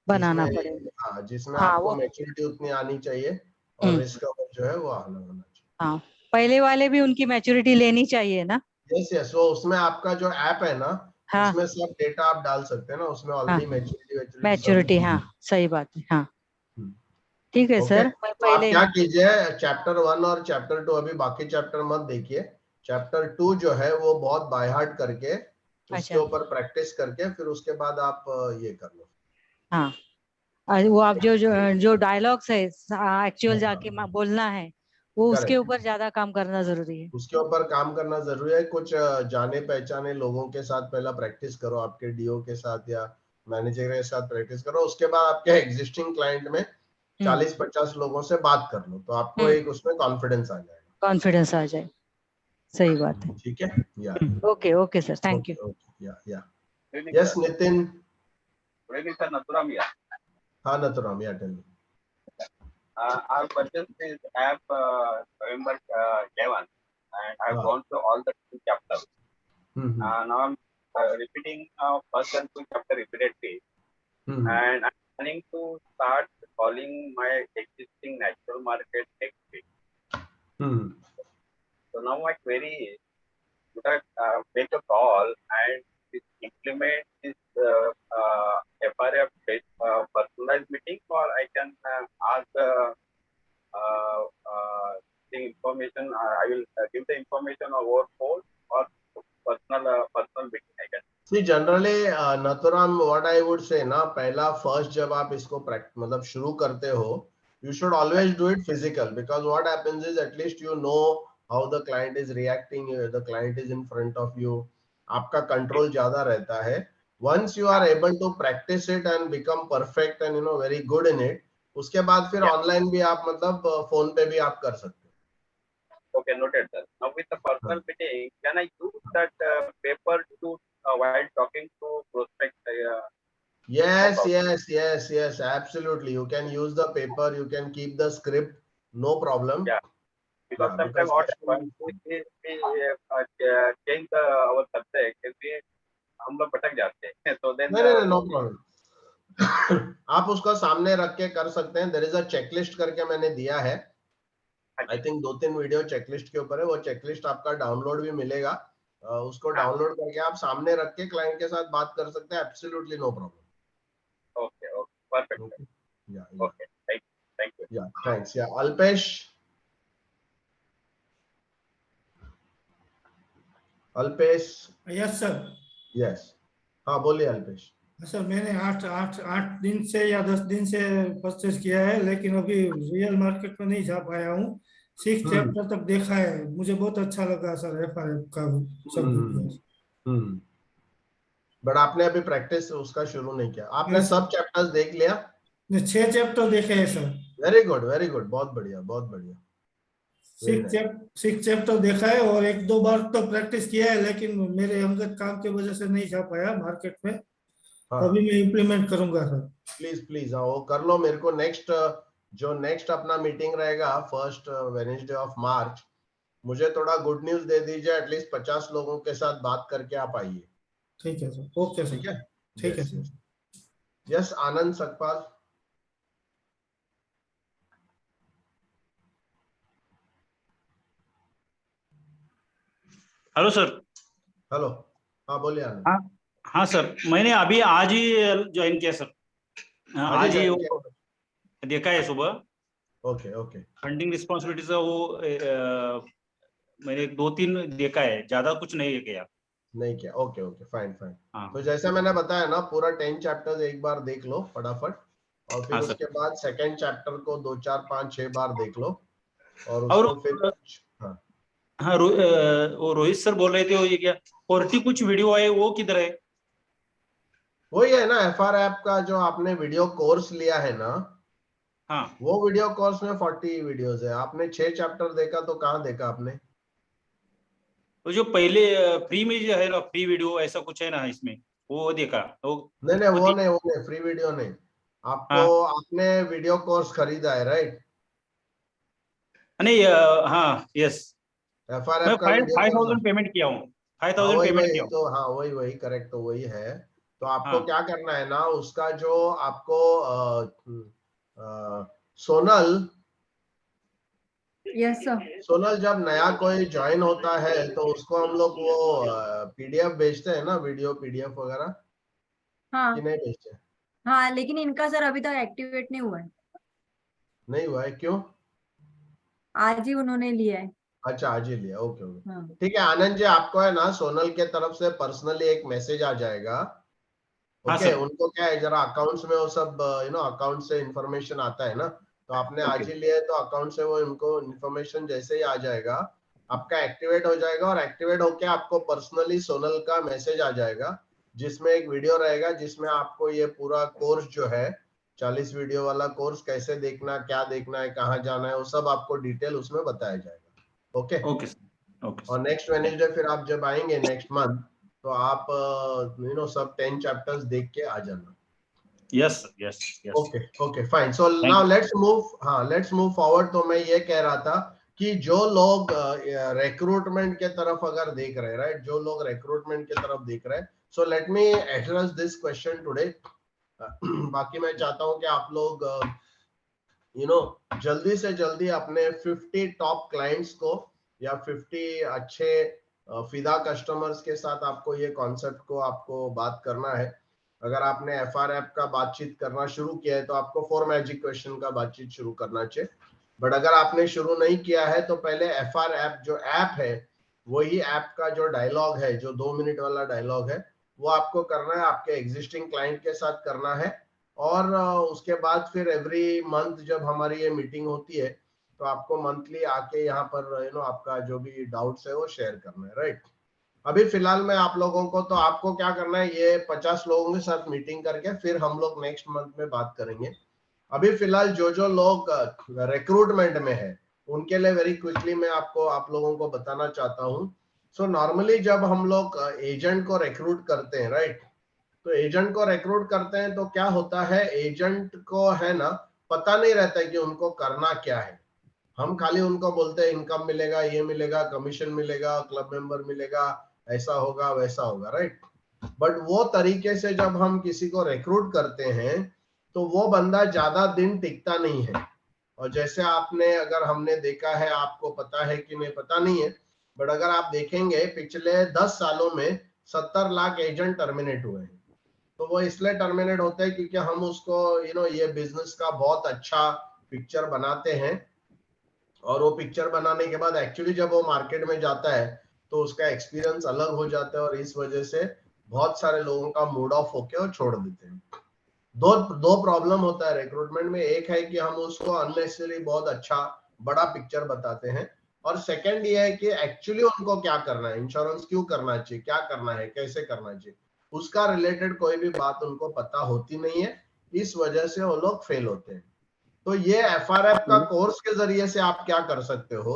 हाँ, जिसमें आपको मैच्योरिटी उतनी आनी चाहिए और रिस्क कवर जो है वो आना होना चाहिए। हाँ, पहले वाले भी उनकी मैच्योरिटी लेनी चाहिए ना। यस, वो उसमें आपका जो ऐप है ना, उसमें सब डेटा आप डाल सकते हैं ना, उसमें ऑलरेडी मैच्योरिटी। हाँ, सही बात है। हाँ, ठीक है सर। मैं तो आप क्या कीजिए, चैप्टर 1 और चैप्टर 2, अभी बाकी चैप्टर मत देखिए, चैप्टर 2 जो है वो बहुत बाय हार्ट करके उसके ऊपर प्रैक्टिस करके फिर उसके बाद आप ये कर लो। हाँ, वो आप जो डायलॉग्स है एक्चुअल जाके बोलना है, वो उसके ऊपर ज्यादा काम करना जरूरी है। उसके ऊपर काम करना जरूरी है। कुछ जाने पहचाने लोगों के साथ पहला प्रैक्टिस करो, आपके डीओ के साथ या मैनेजर के साथ प्रैक्टिस करो, उसके बाद आपके एग्जिस्टिंग क्लाइंट में 40-50 लोगों से बात कर लो तो आपको एक उसमें कॉन्फिडेंस आ जाएगा। कॉन्फिडेंस आ जाए, सही बात है। ठीक है, या okay sir, thank you. Yeah yes Nitin. Sir, Nathuram yeah. हाँ Nathuram, yeah tell me. I purchased this app November 11 and I've gone through all the 2 chapters. Now I'm repeating first and 2 chapter repeatedly, and I'm planning to start calling my existing natural market next week. So now my query is, should I make a call and implement this FRA personalized meeting, or I can ask the information, I will give the information over phone or personal meeting I can. See, generally Nathuram, what I would say ना, पहला first जब आप इसको मतलब शुरू करते हो, you should always do it physical, because what happens is at least you know how the client is reacting, the client is in front of you, आपका कंट्रोल ज्यादा रहता है। Once you are able to practice it and become perfect and very good in it, उसके बाद फिर online भी आप मतलब फोन पे भी आप कर सकते हो। Okay, noted sir. Now with the personal meeting, can I use that paper to while talking to prospect? Yes, absolutely. You can use the paper, you can keep the script, no problem. Yeah, because sometimes what happens is change our subject, इसलिए हम लोग भटक जाते हैं। So then नहीं, no problem. आप उसको सामने रख के कर सकते हैं। There is a checklist करके मैंने दिया है, आई थिंक 2-3 वीडियो चेकलिस्ट के ऊपर है, वो चेकलिस्ट आपका डाउनलोड भी मिलेगा, उसको डाउनलोड करके आप सामने रख के क्लाइंट के साथ बात कर सकते हैं, absolutely no problem. Okay okay perfect, yeah okay thank you yeah thanks. Yeah Alpesh, Alpesh. Yes sir. Yes, हाँ बोलिए अल्पेश। सर मैंने 8 दिन से या 10 दिन से परचेज किया है, लेकिन अभी रियल मार्केट में नहीं जा पाया हूँ। 6 चैप्टर तक देखा है, मुझे बहुत अच्छा लगा सर FRF का सब। बट आपने अभी प्रैक्टिस उसका शुरू नहीं किया, आपने सब चैप्टर्स देख लिया? 6 चैप्टर देखे हैं सर। वेरी गुड, बहुत बढ़िया, बहुत बढ़िया। 6 चैप्टर देखा है और 1-2 बार तो प्रैक्टिस किया है, लेकिन मेरे अंगत काम की वजह से नहीं जा पाया मार्केट में। अभी मैं इम्प्लीमेंट करूंगा सर। प्लीज हाँ वो कर लो। मेरे को नेक्स्ट अपना मीटिंग रहेगा 1st वेडनेसडे ऑफ मार्च, मुझे थोड़ा गुड न्यूज दे दीजिए, एटलीस्ट 50 लोगों के साथ बात करके आप आइए। ठीक है सर। Okay sir. ठीक है sir. Yes Anand Sakpal. Hello sir. Hello, हाँ बोलिए आनंद। हाँ सर, मैंने अभी आज ही ज्वाइन किया सर, आज ही देखा है सुबह। ओके फंडिंग रिस्पॉन्सिबिलिटीज वो मैंने 2-3 देखा है, ज्यादा कुछ नहीं किया। Okay fine. तो जैसे मैंने बताया ना, पूरा 10 चैप्टर्स एक बार देख लो फटाफट, और फिर उसके बाद सेकंड चैप्टर को 2, 4, 5, 6 बार देख लो, और उसको फिर हाँ वो रोहित सर बोल रहे थे, वो ये क्या 40 कुछ वीडियो आए, वो किधर है? वही है ना FRF का जो आपने वीडियो कोर्स लिया है ना, हाँ वो वीडियो कोर्स में 40 वीडियोस है। आपने 6 चैप्टर देखा तो कहाँ देखा आपने? वो जो पहले फ्री में जो है ना, फ्री वीडियो ऐसा कुछ है ना इसमें, वो देखा। नहीं वो नहीं फ्री वीडियो नहीं, आपको आपने वीडियो कोर्स खरीदा है राइट? नहीं हाँ यस, FRF का 5,000 पेमेंट किया हूँ, 5,000 पेमेंट किया हूँ। तो हाँ वही करेक्ट, तो वही है। तो आपको क्या करना है ना, उसका जो आपको सोनल, यस सर, सोनल जब नया कोई ज्वाइन होता है तो उसको हम लोग वो PDF भेजते हैं ना, वीडियो PDF वगैरह। हाँ कि नहीं भेजते? हाँ, लेकिन इनका सर अभी तक एक्टिवेट नहीं हुआ है। नहीं हुआ है, क्यों? आज ही उन्होंने लिया है। अच्छा आज ही लिया, ओके ठीक है। आनंद जी आपको है ना सोनल के तरफ से पर्सनली एक मैसेज आ जाएगा। ओके उनको क्या है, जरा अकाउंट्स में वो सब अकाउंट से इंफॉर्मेशन आता है ना, तो आपने आज ही लिया है तो अकाउंट से वो उनको इंफॉर्मेशन जैसे ही आ जाएगा आपका एक्टिवेट हो जाएगा, और एक्टिवेट होके आपको पर्सनली सोनल का मैसेज आ जाएगा, जिसमें एक वीडियो रहेगा जिसमें आपको ये पूरा कोर्स जो है 40 वीडियो वाला कोर्स कैसे देखना, क्या देखना है, कहाँ जाना है, वो सब आपको डिटेल उसमें बताया जाएगा। ओके और नेक्स्ट वेडनेसडे फिर आप जब आएंगे नेक्स्ट मंथ, तो आप सब 10 चैप्टर्स देख के आ जाना। Yes okay fine. So now let's move forward. तो मैं ये कह रहा था कि जो लोग रिक्रूटमेंट के तरफ अगर देख रहे हैं, राइट, जो लोग रिक्रूटमेंट के तरफ देख रहे हैं, so let me address this question today. बाकी मैं चाहता हूं कि आप लोग जल्दी से जल्दी अपने 50 टॉप क्लाइंट्स को या 50 अच्छे फिदा कस्टमर्स के साथ आपको ये कॉन्सेप्ट को आपको बात करना है। अगर आपने FRF का बातचीत करना शुरू किया है तो आपको 4 मैजिक क्वेश्चन का बातचीत शुरू करना चाहिए। बट अगर आपने शुरू नहीं किया है तो पहले FRF जो ऐप है, वही ऐप का जो डायलॉग है, जो 2 मिनट वाला डायलॉग है, वो आपको करना है, आपके एग्जिस्टिंग क्लाइंट के साथ करना है। और उसके बाद फिर एवरी मंथ जब हमारी ये मीटिंग होती है तो आपको मंथली आके यहाँ पर आपका जो भी डाउट्स है वो शेयर करना है, राइट। अभी फिलहाल मैं आप लोगों को, तो आपको क्या करना है, ये 50 लोगों के साथ मीटिंग करके फिर हम लोग नेक्स्ट मंथ में बात करेंगे। अभी फिलहाल जो लोग रिक्रूटमेंट में है उनके लिए वेरी क्विकली मैं आप लोगों को बताना चाहता हूँ। सो नॉर्मली जब हम लोग एजेंट को रिक्रूट करते हैं, राइट, तो एजेंट को रिक्रूट करते हैं तो क्या होता है, एजेंट को है ना पता नहीं रहता है कि उनको करना क्या है। हम खाली उनको बोलते हैं इनकम मिलेगा, ये मिलेगा, कमीशन मिलेगा, क्लब मेंबर मिलेगा, ऐसा होगा वैसा होगा, राइट। बट वो तरीके से जब हम किसी को रिक्रूट करते हैं तो वो बंदा ज्यादा दिन टिकता नहीं है। और जैसे आपने, अगर हमने देखा है, आपको पता है कि नहीं पता नहीं है, बट अगर आप देखेंगे पिछले 10 सालों में 70 लाख एजेंट टर्मिनेट हुए हैं। तो वो इसलिए टर्मिनेट होते हैं क्योंकि हम उसको ये बिजनेस का बहुत अच्छा पिक्चर बनाते हैं, और वो पिक्चर बनाने के बाद एक्चुअली जब वो मार्केट में जाता है तो उसका एक्सपीरियंस अलग हो जाता है, और इस वजह से बहुत सारे लोगों का मूड ऑफ होके और छोड़ देते हैं। दो प्रॉब्लम होता है रिक्रूटमेंट में। एक है कि हम उसको अननेसेसरी बहुत अच्छा बड़ा पिक्चर बताते हैं, और सेकंड ये है कि एक्चुअली उनको क्या करना है, इंश्योरेंस क्यों करना चाहिए, क्या करना है, कैसे करना चाहिए, उसका रिलेटेड कोई भी बात उनको पता होती नहीं है। इस वजह से वो लोग फेल होते हैं। तो ये FRF का कोर्स के जरिए से आप क्या कर सकते हो,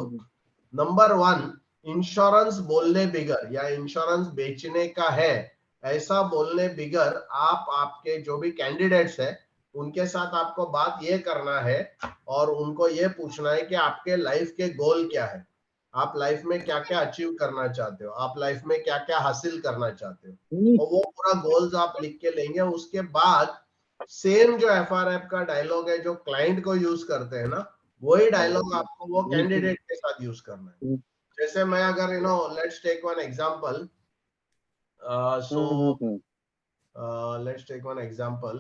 नंबर 1, इंश्योरेंस बोलने बिगर या इंश्योरेंस बेचने का है ऐसा बोलने बिगर आप आपके जो भी कैंडिडेट्स है उनके साथ आपको बात ये करना है, और उनको ये पूछना है कि आपके लाइफ के गोल क्या है, आप लाइफ में क्या क्या अचीव करना चाहते हो, आप लाइफ में क्या क्या हासिल करना चाहते हो, और वो पूरा गोल्स आप लिख के लेंगे। उसके बाद सेम जो FRF का डायलॉग है जो क्लाइंट को यूज करते हैं ना, वही डायलॉग आपको वो कैंडिडेट के साथ यूज करना है। जैसे मैं अगर let's take one example, let's take one example.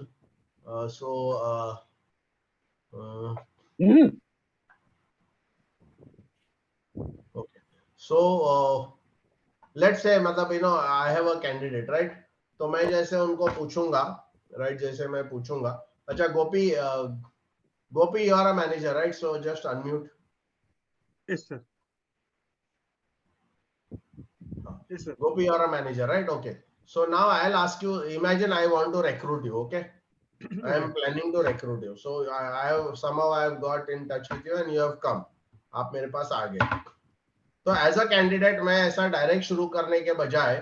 Okay, so let's say मतलब I have a candidate, right? तो मैं जैसे उनको पूछूंगा, right? जैसे मैं पूछूंगा, अच्छा गोपी, गोपी you are a manager, right? So just unmute. Yes sir. Yes sir. Gopi, you are a manager, right? Okay. So now I'll ask you, imagine I want to recruit you, okay? I am planning to recruit you. So I have somehow I have got in touch with you and you have come. आप मेरे पास आ गए। तो as a candidate मैं ऐसा direct शुरू करने के बजाय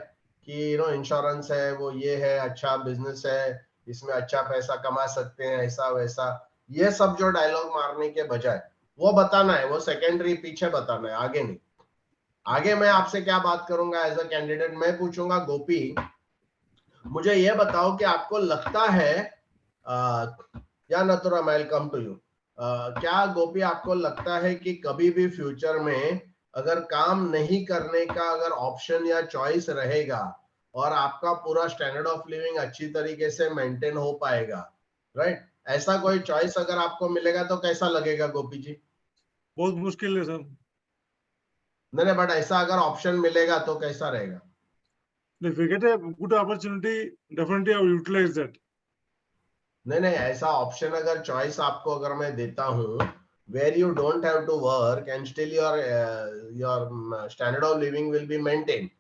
कि इंश्योरेंस है, वो ये है, अच्छा बिजनेस है, इसमें अच्छा पैसा कमा सकते हैं, ऐसा वैसा, ये सब जो डायलॉग मारने के बजाय वो बताना है, वो सेकेंडरी पीछे बताना है, आगे नहीं। आगे मैं आपसे क्या बात करूंगा एज अ कैंडिडेट, मैं पूछूंगा गोपी मुझे ये बताओ कि आपको लगता है yeah Nathuram, I will come to you, क्या गोपी आपको लगता है कि कभी भी फ्यूचर में अगर काम नहीं करने का अगर ऑप्शन या चॉइस रहेगा और आपका पूरा स्टैंडर्ड ऑफ लिविंग अच्छी तरीके से मेंटेन हो पाएगा, राइट? ऐसा कोई चॉइस अगर आपको मिलेगा तो कैसा लगेगा गोपी जी? बहुत मुश्किल है सर। नहीं, बट ऐसा अगर ऑप्शन मिलेगा तो कैसा रहेगा? If we get a good opportunity, definitely I will utilize that. नहीं, ऐसा ऑप्शन अगर चॉइस आपको अगर मैं देता हूँ where you don't have to work and still your standard of living will be maintained.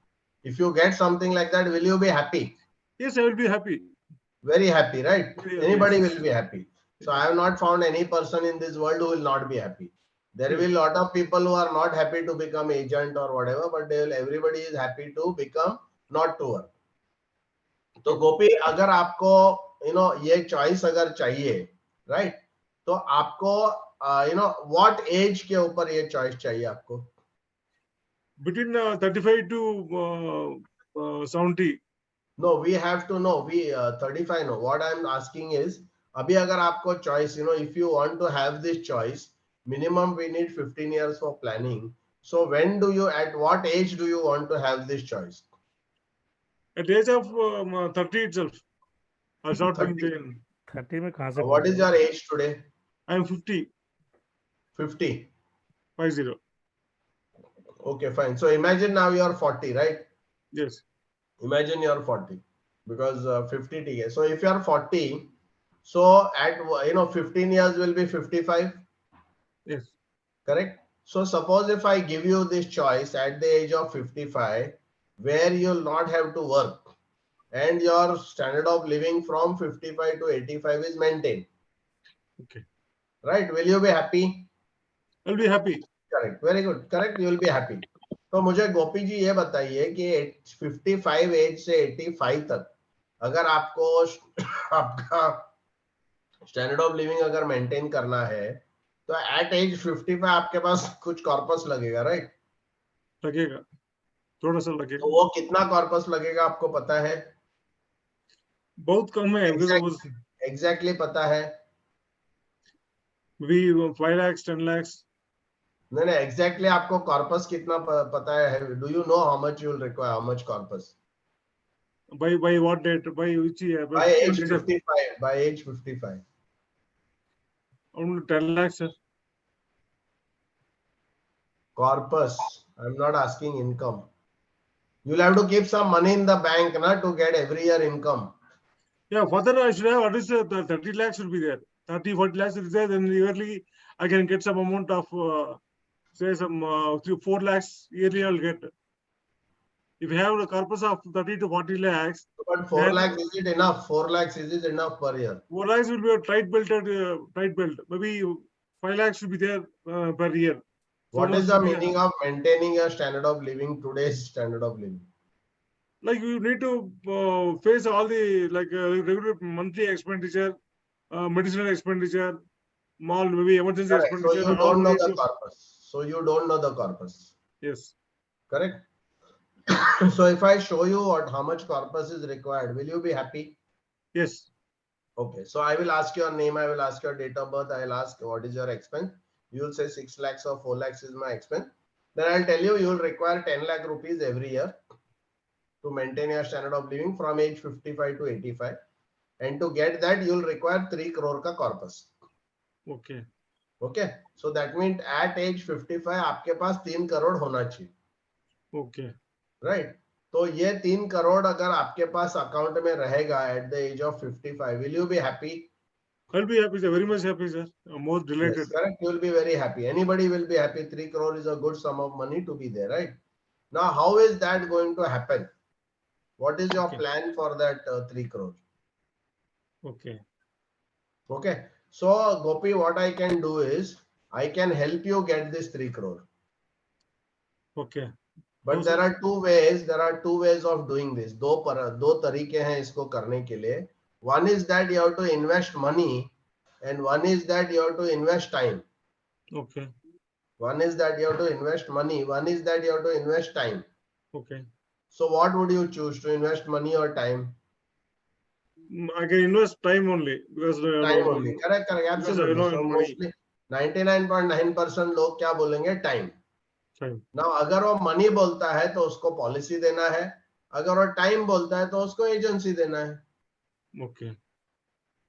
If you get something like that, will you be happy? Yes, I will be happy. Very happy, right? Very Anybody happy. will be happy. So I have not found any person in this world who will not be happy. There will be a lot of people who are not happy to become agent or whatever, but everybody is happy to become not to work. तो गोपी अगर आपको ये choice अगर चाहिए, right, तो आपको what as के ऊपर ये चॉइस चाहिए आपको? Between 35 to 70. No, we have to know. We 35 no. What I'm asking is, अभी अगर आपको choice, if you want to have this choice, minimum we need 15 years for planning. So when do you, at what age do you want to have this choice? At the age of 30 itself. I start 30 में कहाँ से? What is your age today? I am 50. 50. 50. Okay, fine. So imagine now you are 40, right? Yes. Imagine you are 40 because 50 TK. So if you are 40, so at 15 years will be 55. Yes. Correct. So suppose if I give you this choice at the age of 55, where you will not have to work and your standard of living from 55 to 85 is maintained. Okay. Right. Will you be happy? I'll be happy. Correct. Very good. Correct. You will be happy. तो मुझे गोपी जी ये बताइए कि 55 as से 85 तक अगर आपको आपका स्टैंडर्ड ऑफ लिविंग अगर मेंटेन करना है तो एट एज 55 आपके पास कुछ कॉर्पस लगेगा, राइट? लगेगा, थोड़ा सा लगेगा। तो वो कितना कॉर्पस लगेगा आपको पता है? बहुत कम है। एग्जैक्टली पता है? maybe 5 lakhs, 10 lakhs. नहीं, exactly आपको कॉर्पस कितना पता है? Do you know how much you will require? How much corpus? By what date? By which year? By age 55. By age 55. Only 10 lakhs, sir. Corpus. I'm not asking income. You'll have to keep some money in the bank, na, to get every year income. Yeah, further I should have, at least 30 lakhs will be there. 30, 40 lakhs is there, then yearly I can get some amount of, say some 3, 4 lakhs yearly I'll get. If you have a corpus of 30 to 40 lakhs. But 4 lakhs, is it enough? 4 lakhs, is it enough per year? 4 lakhs will be a tight belt. Maybe 5 lakhs should be there per year. What is the meaning of maintaining your standard of living, today's standard of living? Like you need to face all the regular monthly expenditure, medicinal expenditure, small maybe emergency expenditure. So you don't know the corpus. So you don't know the corpus. Yes. Correct. So if I show you how much corpus is required, will you be happy? Yes. Okay. So I will ask your name. I will ask your date of birth. I will ask what is your expense. You will say 6 lakhs or 4 lakhs is my expense. Then I'll tell you, you will require 10 lakh rupees every year to maintain your standard of living from age 55 to 85. And to get that, you will require 3 crore ka corpus. Okay. Okay. So that means at age 55, आपके पास 3 करोड़ होना चाहिए. Okay. Right. तो ये 3 करोड़ अगर आपके पास account में रहेगा at the age of 55, will you be happy? I'll be happy, sir. Very much happy, sir. More delighted. Yes, correct. You will be very happy. Anybody will be happy. 3 crore is a good sum of money to be there, right? Now, how is that going to happen? What is your plan for that 3 crore? Okay. Okay. So, Gopi, what I can do is, I can help you get this 3 crore. Okay. But there are two ways. There are 2 ways of doing this. दो तरीके हैं इसको करने के लिए. One is that you have to invest money, and one is that you have to invest time. Okay. One is that you have to invest money. One is that you have to invest time. Okay. So what would you choose, to invest money or time? I can invest time only because time only. Correct. Absolutely. So mostly 99.9% लोग क्या बोलेंगे? Time. Now अगर वो money बोलता है तो उसको policy देना है. अगर वो time बोलता है तो उसको agency देना है. Okay.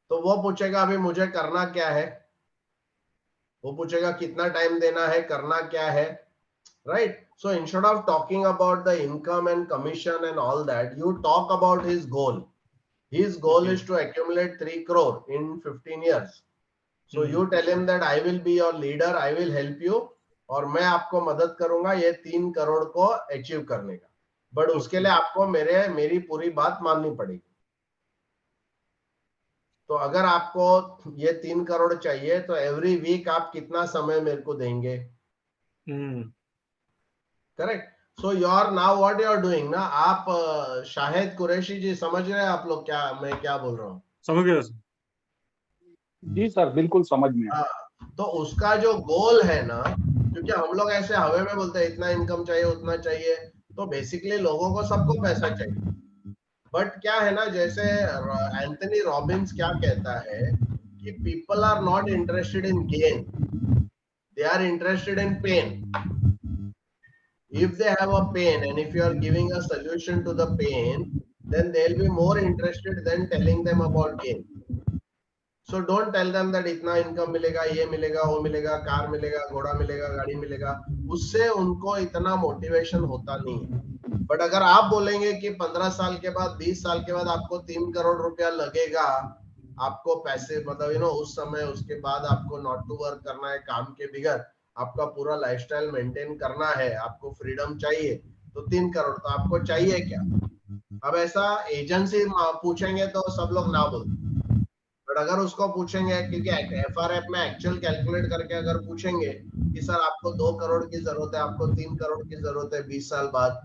तो वो पूछेगा अभी मुझे करना क्या है, वो पूछेगा कितना टाइम देना है, करना क्या है, right? So instead of talking about the income and commission and all that, you talk about his goal. His goal is to accumulate 3 crore in 15 years. So you tell him that I will be your leader, I will help you, और मैं आपको मदद करूंगा ये 3 करोड़ को achieve करने का. But उसके लिए आपको मेरी पूरी बात माननी पड़ेगी. तो अगर आपको ये 3 करोड़ चाहिए तो एवरी वीक आप कितना समय मेरे को देंगे? Correct. So you are now what you are doing ना, आप शाहिद कुरैशी जी समझ रहे हैं आप लोग क्या मैं क्या बोल रहा हूँ? समझ गया जी सर, बिल्कुल समझ में. तो उसका जो गोल है ना, क्योंकि हम लोग ऐसे हवे में बोलते हैं इतना इनकम चाहिए उतना चाहिए, तो बेसिकली लोगों को सबको पैसा चाहिए. बट क्या है ना, जैसे एंथनी रॉबिन्स क्या कहता है कि people are not interested in gain, they are interested in pain. If they have a pain and if you are giving a solution to the pain, then they'll be more interested than telling them about gain. So don't tell them that इतना income मिलेगा, ये मिलेगा, वो मिलेगा, car मिलेगा, घोड़ा मिलेगा, गाड़ी मिलेगा. उससे उनको इतना मोटिवेशन होता नहीं है. बट अगर आप बोलेंगे कि 15 साल के बाद, 20 साल के बाद आपको 3 करोड़ रुपया लगेगा, आपको पैसे मतलब उस समय उसके बाद आपको नॉट टू वर्क करना है, काम के बिगैर आपका पूरा लाइफस्टाइल मेंटेन करना है, आपको फ्रीडम चाहिए, तो 3 करोड़ तो आपको चाहिए क्या? अब ऐसा एजेंसी पूछेंगे तो सब लोग ना बोलते. बट अगर उसको पूछेंगे, क्योंकि एफआरएफ में एक्चुअल कैलकुलेट करके अगर पूछेंगे कि सर आपको 2 करोड़ की जरूरत है, आपको 3 करोड़ की जरूरत है 20 साल बाद,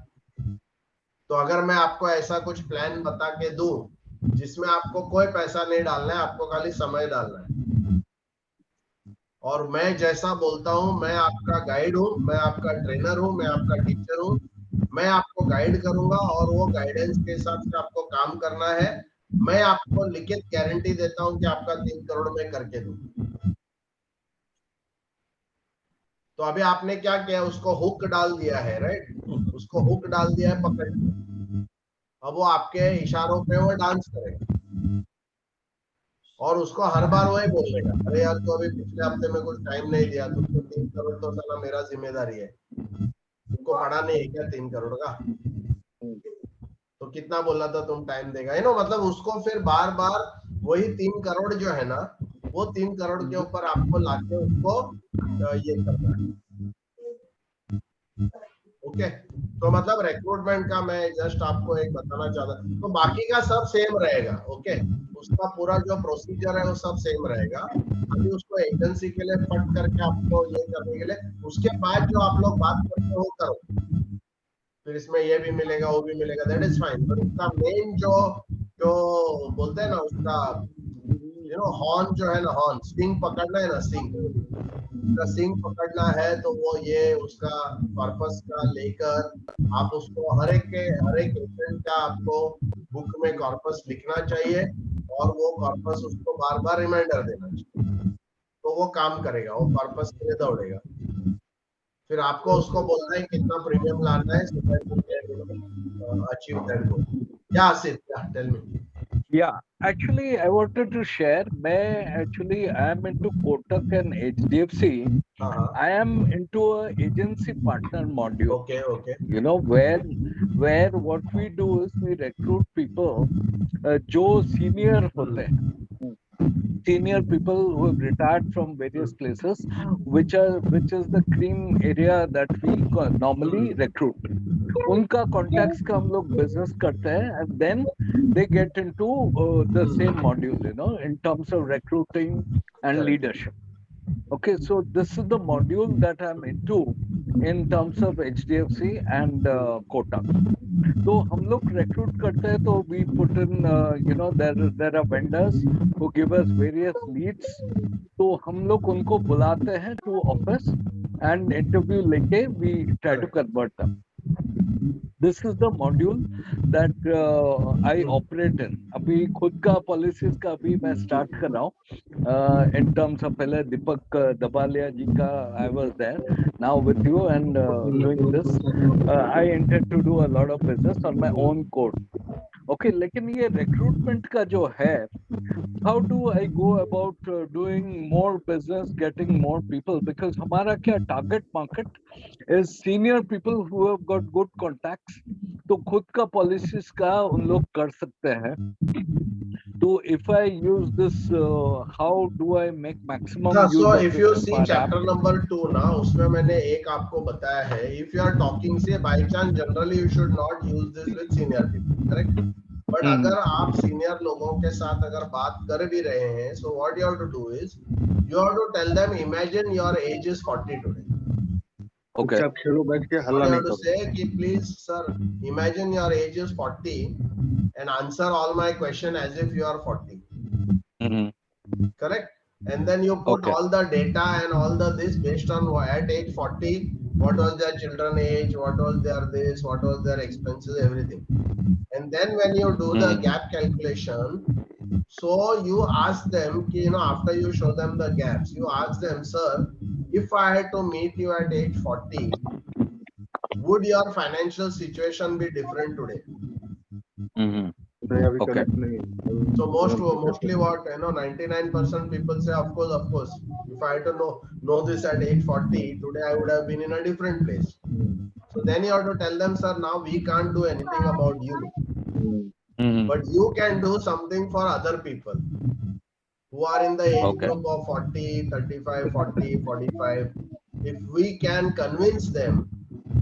तो अगर मैं आपको ऐसा कुछ प्लान बता के दूं जिसमें आपको कोई पैसा नहीं डालना है, आपको खाली समय डालना है, और मैं जैसा बोलता हूं, मैं आपका गाइड हूं, मैं आपका ट्रेनर हूं, मैं आपका टीचर हूं, मैं आपको गाइड करूंगा और वो गाइडेंस के हिसाब से आपको काम करना है. मैं आपको लिखित गारंटी देता हूं कि आपका 3 करोड़ मैं करके दूं. तो अभी आपने क्या किया, उसको हुक डाल दिया है, राइट, उसको हुक डाल दिया है पकड़ के। अब वो आपके इशारों पे वो डांस करेगा और उसको हर बार वही बोलेगा, अरे यार तो अभी पिछले हफ्ते में कुछ टाइम नहीं दिया, तुमको 3 करोड़ तो साला मेरा जिम्मेदारी है, तुमको पढ़ा नहीं है क्या 3 करोड़ का, तो कितना बोला था तुम टाइम देगा, यू नो, मतलब उसको फिर बार बार वही 3 करोड़ जो है ना, वो 3 करोड़ के ऊपर आपको लाके उसको ये करना है। ओके, तो मतलब रिक्रूटमेंट का मैं जस्ट आपको एक बताना चाहता, तो बाकी का सब सेम रहेगा। ओके, उसका पूरा जो प्रोसीजर है वो सब सेम रहेगा। अभी उसको एजेंसी के लिए फट करके आपको ये करने के लिए, उसके बाद जो आप लोग बात करते हो करो, फिर इसमें ये भी मिलेगा वो भी मिलेगा, दैट इज फाइन। पर उसका मेन जो जो बोलते हैं ना, उसका यू नो हॉर्न जो है ना, हॉर्न स्टिंग पकड़ना है ना, स्टिंग, उसका स्टिंग पकड़ना है, तो वो ये उसका पर्पस का लेकर आप उसको हर एक एजेंट का आपको बुक में कॉर्पस लिखना चाहिए और वो कॉर्पस उसको बार बार रिमाइंडर देना चाहिए, तो वो काम करेगा, वो पर्पस के लिए दौड़ेगा। फिर आपको उसको बोलना है कितना प्रीमियम लाना है, so that you can achieve that goal. Yeah, Asit, yeah, tell me. Yeah, actually, I wanted to share. I am into Kotak and HDFC. I am into a agency partner module. Okay, okay. You know, where what we do is we recruit people, जो senior होते हैं, senior people who have retired from various places, which is the cream area that we normally recruit. उनका contacts का हम लोग business करते हैं, and then they get into the same module, you know, in terms of recruiting and leadership. Okay, so this is the module that I'm into in terms of HDFC and Kotak. तो हम लोग recruit करते हैं, तो we put in, you know, there are vendors who give us various leads. तो हम लोग उनको बुलाते हैं to office and interview लेके we try to convert them. This is the module that I operate in. अभी खुद का policies का अभी मैं start कर रहा हूँ in terms of पहले दीपक दबालिया जी का I was there, now with you and doing this. I intend to do a lot of business on my own code. Okay, लेकिन ये recruitment का जो है, how do I go about doing more business, getting more people? Because हमारा क्या target market is senior people who have got good contacts. तो खुद का policies का उन लोग कर सकते हैं. तो if I use this, how do I make maximum use so of if this you see Empire chapter app? number 2 ना, उसमें मैंने एक आपको बताया है, if you are talking से by chance generally you should not use this with senior people, correct? But अगर आप सीनियर लोगों के साथ अगर बात कर भी रहे हैं, so what you have to do is you have to tell them, imagine your age is 40 today. Okay. You have to say कि please sir, imagine your age is 40 and answer all my question as if you are 40. Correct? And then you put all the data and all the this based on at age 40, what was their children age, what was their this, what was their expenses, everything. And then when you do the gap calculation, so you ask them, you know, after you show them the gaps, you ask them, sir, if I had to meet you at age 40, would your financial situation be different today? Okay. So mostly what, you know, 99% people say, of course, if I had to know this at age 40, today I would have been in a different place. So then you have to tell them, sir, now we can't do anything about you, but you can do something for other people who are in the age group of 40, 35, 40, 45. If we can convince them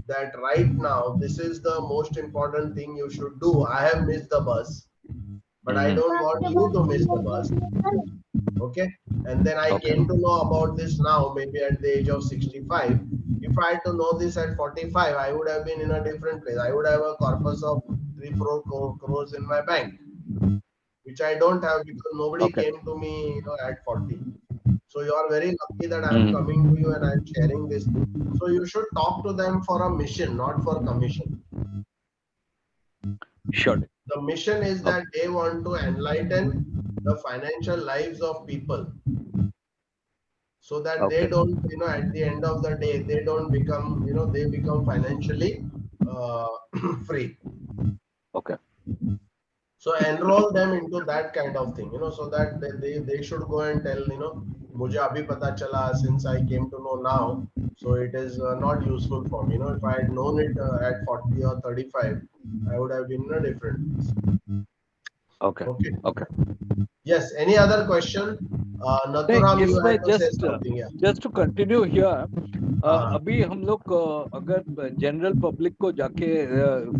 that right now this is the most important thing you should do. I have missed the bus, but I don't want you to miss the bus. Okay, and then I came to know about this now, maybe at the age of 65. If I had to know this at 45, I would have been in a different place. I would have a corpus of 3-4 crores in my bank, which I don't have because nobody came to me, you know, at 40. So you are very lucky that I am coming to you and I am sharing this. So you should talk to them for a mission, not for commission. Sure. The mission is that they want to enlighten the financial lives of people. so that they don't, at the end of the day, they don't become, they become financially free. Okay. So enroll them into that kind of thing, so that they should go and tell, मुझे अभी पता चला, since I came to know now, so it is not useful for me. If I had known it at 40 or 35, I would have been in a different place. Okay. Okay. Yes. Any other question? Nathuram, you had to say something. Yeah. Just to continue here, अभी हम लोग अगर general public को जाके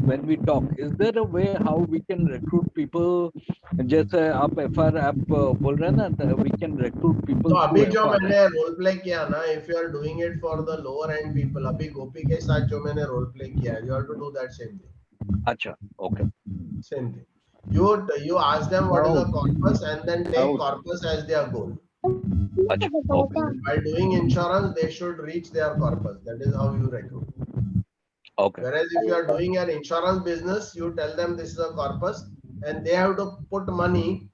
when we talk, is there a way how we can recruit people? जैसे आप FR app बोल रहे हैं ना, we can recruit people. तो अभी जो मैंने रोल प्ले किया ना, if you are doing it for the lower end people, अभी गोपी के साथ जो मैंने रोल प्ले किया है, you have to do that same thing. अच्छा. Okay. Same thing. You ask them what is the corpus and then take corpus as their goal. Okay. By doing insurance, they should reach their corpus. That is how you recruit. Okay. Whereas if you are doing an insurance business, you tell them this is a corpus and they have to put money.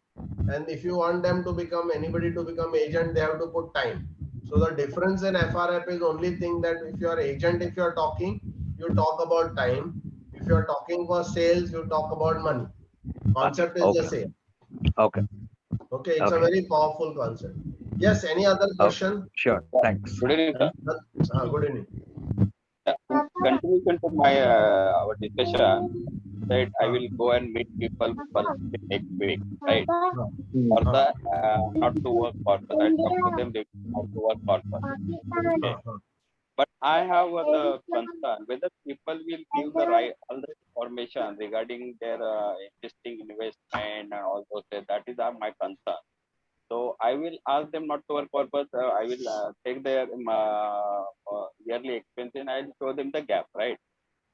And if you want them to become anybody to become agent, they have to put time. So the difference in FRF is only thing that if you are agent, if you are talking, you talk about time. If you are talking for sales, you talk about money. Concept is the same. Okay. Okay, it's a very powerful concept. Yes, any other question? Sure, thanks. Good evening, sir. Good evening. Continuation to my our discussion, that I will go and meet people for next week, right? For the not to work for the, I talk to them, they not to work for the. Okay. But I have the concern whether people will give the right all the information regarding their existing investment and all those. That is my concern. So I will ask them not to work purpose. I will take their yearly expense and I will show them the gap, right?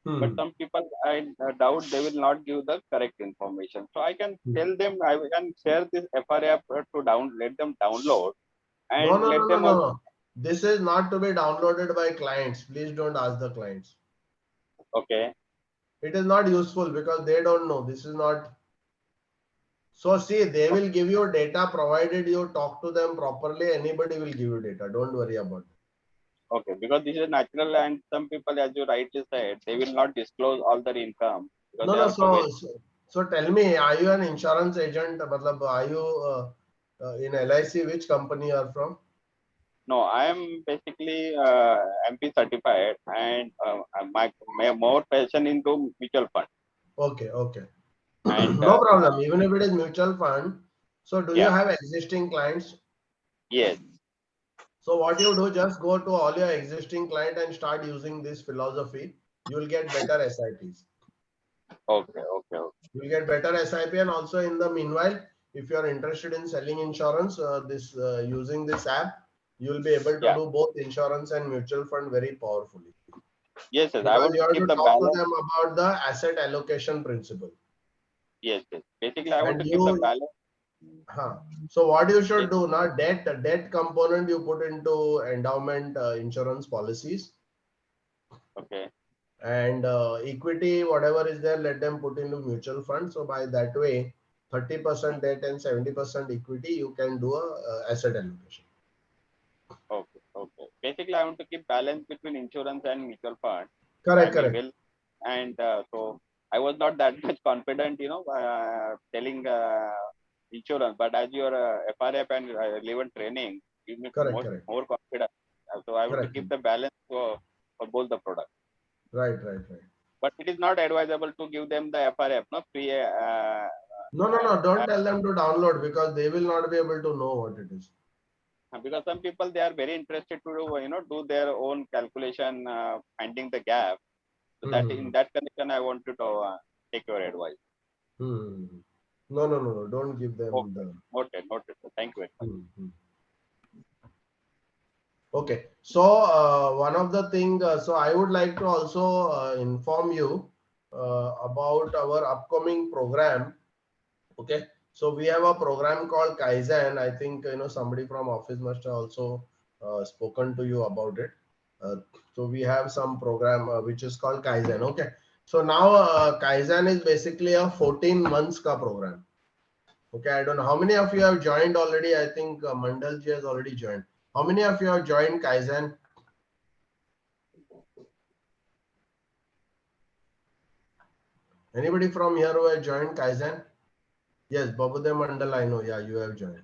But some people, I doubt they will not give the correct information. So I can tell them, I can share this FR app to let them download and let them. No. This is not to be downloaded by clients. Please don't ask the clients. Okay. It is not useful because they don't know. This is not. So see, they will give you data provided you talk to them properly. Anybody will give you data. Don't worry about it. Okay, because this is natural and some people, as you rightly said, they will not disclose all their income. No. So tell me, are you an insurance agent? Are you in LIC? Which company you are from? No, I am basically MP certified and my more passion into mutual fund. Okay. And, no problem. Even if it is mutual fund. So do you have existing clients? Yes. So what you do, just go to all your existing client and start using this philosophy. You will get better SIPs. Okay. You will get better SIP, and also in the meanwhile, if you are interested in selling insurance, using this app, you will be able to do both insurance and mutual fund very powerfully. Yes, I because want you have keep to the talk balance. to them about the asset allocation principle. Yes. Basically, I want to keep the balance. So what you should do now, debt component you put into endowment insurance policies. Okay. And equity, whatever is there, let them put into mutual fund. So by that way, 30% debt and 70% equity, you can do a asset allocation. Okay. Basically, I want to keep balance between insurance and mutual fund. Correct. And so I was not that much confident, telling insurance. But as your FRF and relevant training, give me more confidence. So I want to keep the balance for both the products. Right. But it is not advisable to give them the FRF, no free. No. Don't tell them to download because they will not be able to know what it is. Because some people, they are very interested to do their own calculation, finding the gap. So that in that connection, I want to take your advice. No. Don't give them the. Noted. Thank you very much. Okay. So one of the things, so I would like to also inform you about our upcoming program. Okay. So we have a program called Kaizen. I think somebody from office must have also spoken to you about it. So we have some program which is called Kaizen. Okay. So now Kaizen is basically a 14 months ka program. Okay. I don't know how many of you have joined already. I think Mandalji has already joined. How many of you have joined Kaizen? Anybody from here who has joined Kaizen? Yes, Babude Mandal, I know. Yeah, you have joined.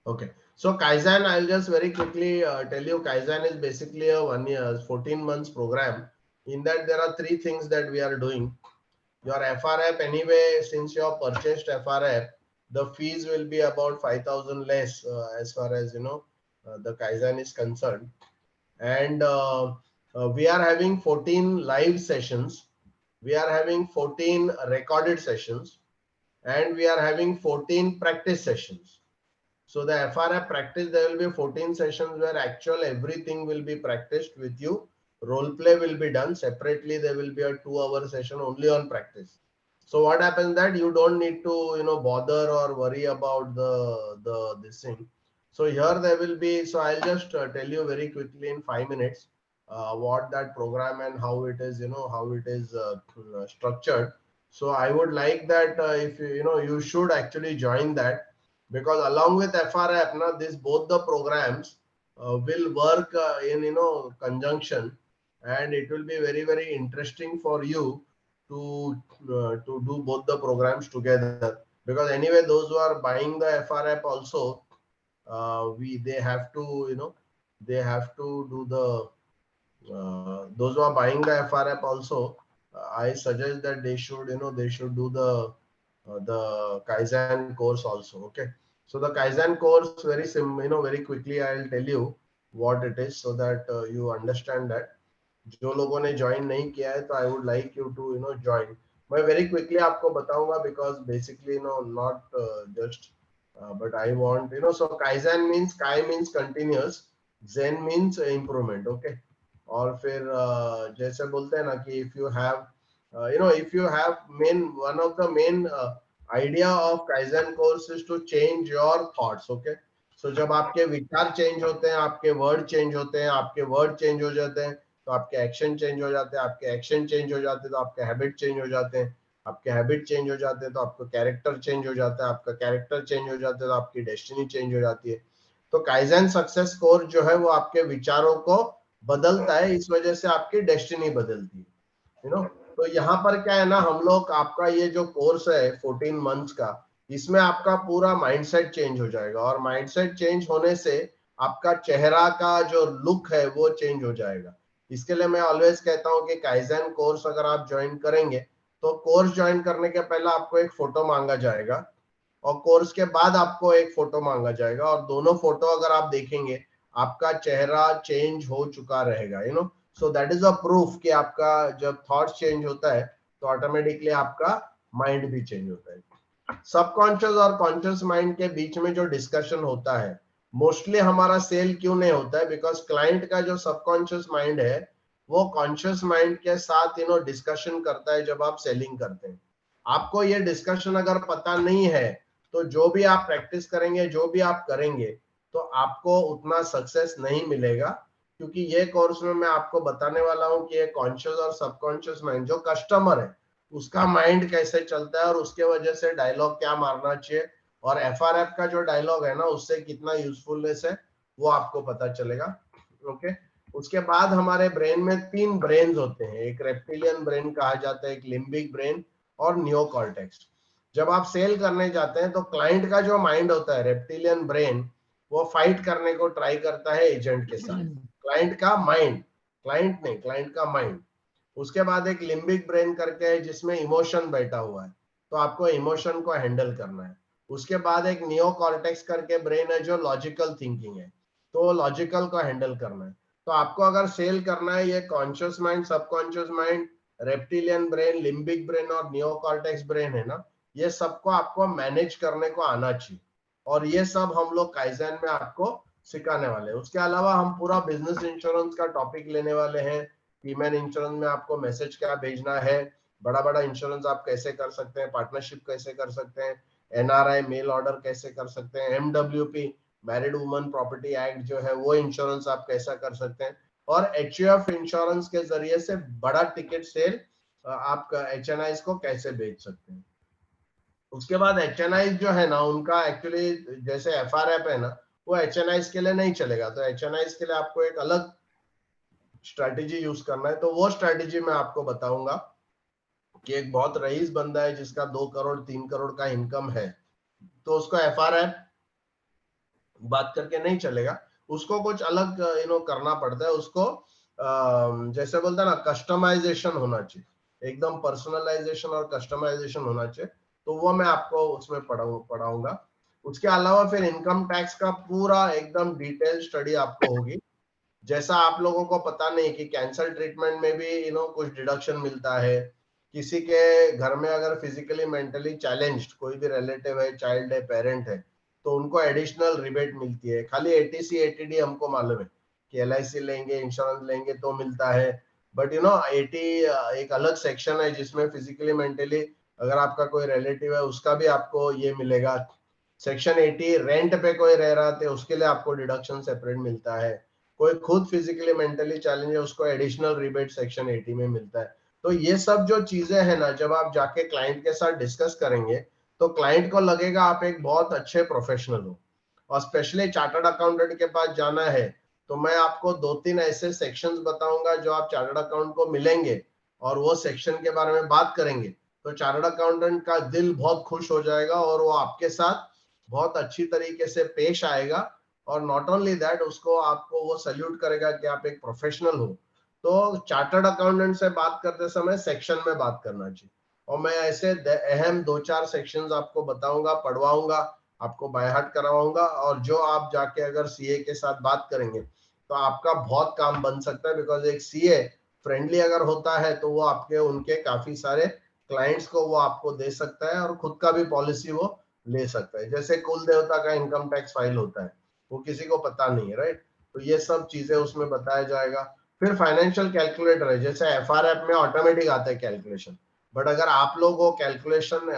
Okay. So Kaizen, I'll just very quickly tell you, Kaizen is basically a 1 year, 14 months program. In that, there are 3 things that we are doing. Your FR app, anyway, since you have purchased FR app, the fees will be about 5,000 less as far as, you know, the Kaizen is concerned. And we are having 14 live sessions. We are having 14 recorded sessions. And we are having 14 practice sessions. So the FR app practice, there will be 14 sessions where actual everything will be practiced with you. Role play will be done separately. There will be a 2-hour session only on practice. So what happens that you don't need to, you know, bother or worry about this thing. So here there will be, so I'll just tell you very quickly in 5 minutes what that program and how it is, you know, how it is structured. So I would like that if you know, you should actually join that, because along with FR app, now this both the programs will work in, you know, conjunction, and it will be very, very interesting for you to do both the programs together, because anyway those who are buying the FR app also they have to, you know, they have to do the those who are buying the FR app also, I suggest that they should, you know, they should do the Kaizen course also. Okay, so the Kaizen course, very you know, very quickly I'll tell you what it is so that you understand that. जो लोगों ने join नहीं किया है, तो I would like you to, you know, join. मैं very quickly आपको बताऊंगा, because basically, you know, not just but I want, you know, so Kaizen means, Kai means continuous, Zen means improvement. Okay, और फिर जैसे बोलते हैं ना कि if you have you know, if you have one of the main idea of Kaizen course is to change your thoughts. Okay, so जब आपके विचार change होते हैं, आपके word change होते हैं, आपके word change हो जाते हैं, तो आपके एक्शन चेंज हो जाते हैं, आपके एक्शन चेंज हो जाते हैं तो आपके हैबिट चेंज हो जाते हैं, आपके हैबिट चेंज हो जाते हैं तो आपका कैरेक्टर चेंज हो जाता है, आपका कैरेक्टर चेंज हो जाता है तो आपकी डेस्टिनी चेंज हो जाती है. तो काइजेन सक्सेस कोर्स जो है वो आपके विचारों को बदलता है, इस वजह से आपकी डेस्टिनी बदलती है, यू नो. तो यहाँ पर क्या है ना, हम लोग, आपका ये जो कोर्स है 14 मंथ्स का, इसमें आपका पूरा माइंडसेट चेंज हो जाएगा, और माइंडसेट चेंज होने से आपका चेहरा का जो लुक है वो चेंज हो जाएगा. इसके लिए मैं ऑलवेज कहता हूं कि काइजेन कोर्स अगर आप ज्वाइन करेंगे तो कोर्स ज्वाइन करने के पहले आपको एक फोटो मांगा जाएगा, और कोर्स के बाद आपको एक फोटो मांगा जाएगा, और दोनों फोटो अगर आप देखेंगे आपका चेहरा चेंज हो चुका रहेगा, you know. So that is a proof कि आपका जब थॉट चेंज होता है तो ऑटोमेटिकली आपका माइंड भी चेंज होता है. सबकॉन्शियस और कॉन्शियस माइंड के बीच में जो डिस्कशन होता है, मोस्टली हमारा सेल क्यों नहीं होता है, बिकॉज क्लाइंट का जो सबकॉन्शियस माइंड है वो कॉन्शियस माइंड के साथ, यू नो, डिस्कशन करता है जब आप सेलिंग करते हैं. आपको ये डिस्कशन अगर पता नहीं है तो जो भी आप प्रैक्टिस करेंगे, जो भी आप करेंगे, तो आपको उतना सक्सेस नहीं मिलेगा, क्योंकि ये कोर्स में मैं आपको बताने वाला हूं कि ये कॉन्शियस और सबकॉन्शियस माइंड, जो कस्टमर है उसका माइंड कैसे चलता है और उसके वजह से डायलॉग क्या मारना चाहिए, और एफआरएफ का जो डायलॉग है ना उससे कितना यूजफुलनेस है वो आपको पता चलेगा. ओके, उसके बाद हमारे ब्रेन में 3 ब्रेन्स होते हैं. एक रेप्टिलियन ब्रेन कहा जाता है, एक लिम्बिक ब्रेन और नियोकॉर्टेक्स. जब आप सेल करने जाते हैं तो क्लाइंट का जो माइंड होता है, रेप्टिलियन ब्रेन, वो फाइट करने को ट्राई करता है एजेंट के साथ. क्लाइंट का माइंड, क्लाइंट नहीं, क्लाइंट का माइंड. उसके बाद एक लिम्बिक ब्रेन करके है जिसमें इमोशन बैठा हुआ है, तो आपको इमोशन को हैंडल करना है. उसके बाद एक नियोकॉर्टेक्स करके ब्रेन है जो लॉजिकल थिंकिंग है, तो लॉजिकल को हैंडल करना है. तो आपको अगर सेल करना है, ये conscious mind, subconscious mind, reptilian brain, limbic brain और नियोकॉर्टेक्स ब्रेन है ना, ये सबको आपको मैनेज करने को आना चाहिए, और ये सब हम लोग काइजेन में आपको सिखाने वाले हैं. उसके अलावा हम पूरा बिजनेस इंश्योरेंस का टॉपिक लेने वाले हैं. ईमेल इंश्योरेंस में आपको मैसेज क्या भेजना है, बड़ा बड़ा इंश्योरेंस आप कैसे कर सकते हैं, पार्टनरशिप कैसे कर सकते हैं, एनआरआई मेल ऑर्डर कैसे कर सकते हैं, एमडब्ल्यूपी मैरिड वुमन प्रॉपर्टी एक्ट जो है वो इंश्योरेंस आप कैसा कर सकते हैं, और एचयूएफ इंश्योरेंस के जरिए से बड़ा टिकट सेल आप एचएनआईज को कैसे बेच सकते हैं. उसके बाद HNI जो है ना, उनका एक्चुअली जैसे FRF है ना, वो HNI के लिए नहीं चलेगा। तो HNI के लिए आपको एक अलग स्ट्रैटेजी यूज करना है। तो वो स्ट्रैटेजी मैं आपको बताऊंगा कि एक बहुत रईस बंदा है जिसका 2 करोड़ 3 करोड़ का इनकम है, तो उसको FRF बात करके नहीं चलेगा, उसको कुछ अलग करना पड़ता है। उसको जैसे बोलते हैं ना, कस्टमाइजेशन होना चाहिए, एकदम पर्सनलाइजेशन और कस्टमाइजेशन होना चाहिए। तो वो मैं आपको उसमें पढ़ाऊंगा। उसके अलावा फिर इनकम टैक्स का पूरा एकदम डिटेल स्टडी आपको होगी। जैसा आप लोगों को पता नहीं कि कैंसर ट्रीटमेंट में भी कुछ डिडक्शन मिलता है। किसी के घर में अगर फिजिकली मेंटली चैलेंज्ड कोई भी रिलेटिव है, चाइल्ड है, पेरेंट है, तो उनको एडिशनल रिबेट मिलती है। खाली ATC ATD हमको मालूम है कि LIC लेंगे, इंश्योरेंस लेंगे तो मिलता है, बट 80 एक अलग सेक्शन है जिसमें फिजिकली मेंटली अगर आपका कोई रिलेटिव है उसका भी आपको ये मिलेगा। सेक्शन 80 रेंट पे कोई रह रहा थे उसके लिए आपको डिडक्शन सेपरेट मिलता है। कोई खुद फिजिकली मेंटली चैलेंज है उसको एडिशनल रिबेट सेक्शन 80 में मिलता है। तो ये सब जो चीजें हैं ना, जब आप जाके क्लाइंट के साथ डिस्कस करेंगे तो क्लाइंट को लगेगा आप एक बहुत अच्छे प्रोफेशनल हो। और स्पेशली चार्टर्ड अकाउंटेंट के पास जाना है तो मैं आपको 2-3 ऐसे सेक्शंस बताऊंगा जो आप चार्टर्ड अकाउंट को मिलेंगे और वो सेक्शन के बारे में बात करेंगे तो चार्टर्ड अकाउंटेंट का दिल बहुत खुश हो जाएगा और वो आपके साथ बहुत अच्छी तरीके से पेश आएगा। और नॉट ओनली दैट, उसको आपको वो सैल्यूट करेगा कि आप एक प्रोफेशनल हो। तो चार्टर्ड अकाउंटेंट से बात करते समय सेक्शन में बात करना चाहिए। और मैं ऐसे अहम 2-4 सेक्शंस आपको बताऊंगा, पढ़वाऊंगा, आपको बाय हार्ट करवाऊंगा। और जो आप जाके अगर CA के साथ बात करेंगे तो आपका बहुत काम बन सकता है। बिकॉज एक CA फ्रेंडली अगर होता है तो वो आपके उनके काफी सारे क्लाइंट्स को वो आपको दे सकता है और खुद का भी पॉलिसी वो ले सकता है। जैसे कुल देवता का इनकम टैक्स फाइल होता है, वो किसी को पता नहीं है, राइट। तो ये सब चीजें उसमें बताया जाएगा। फिर फाइनेंशियल कैलकुलेटर है, जैसे FRF में ऑटोमेटिक आता है कैलकुलेशन, बट अगर आप लोग वो कैलकुलेशन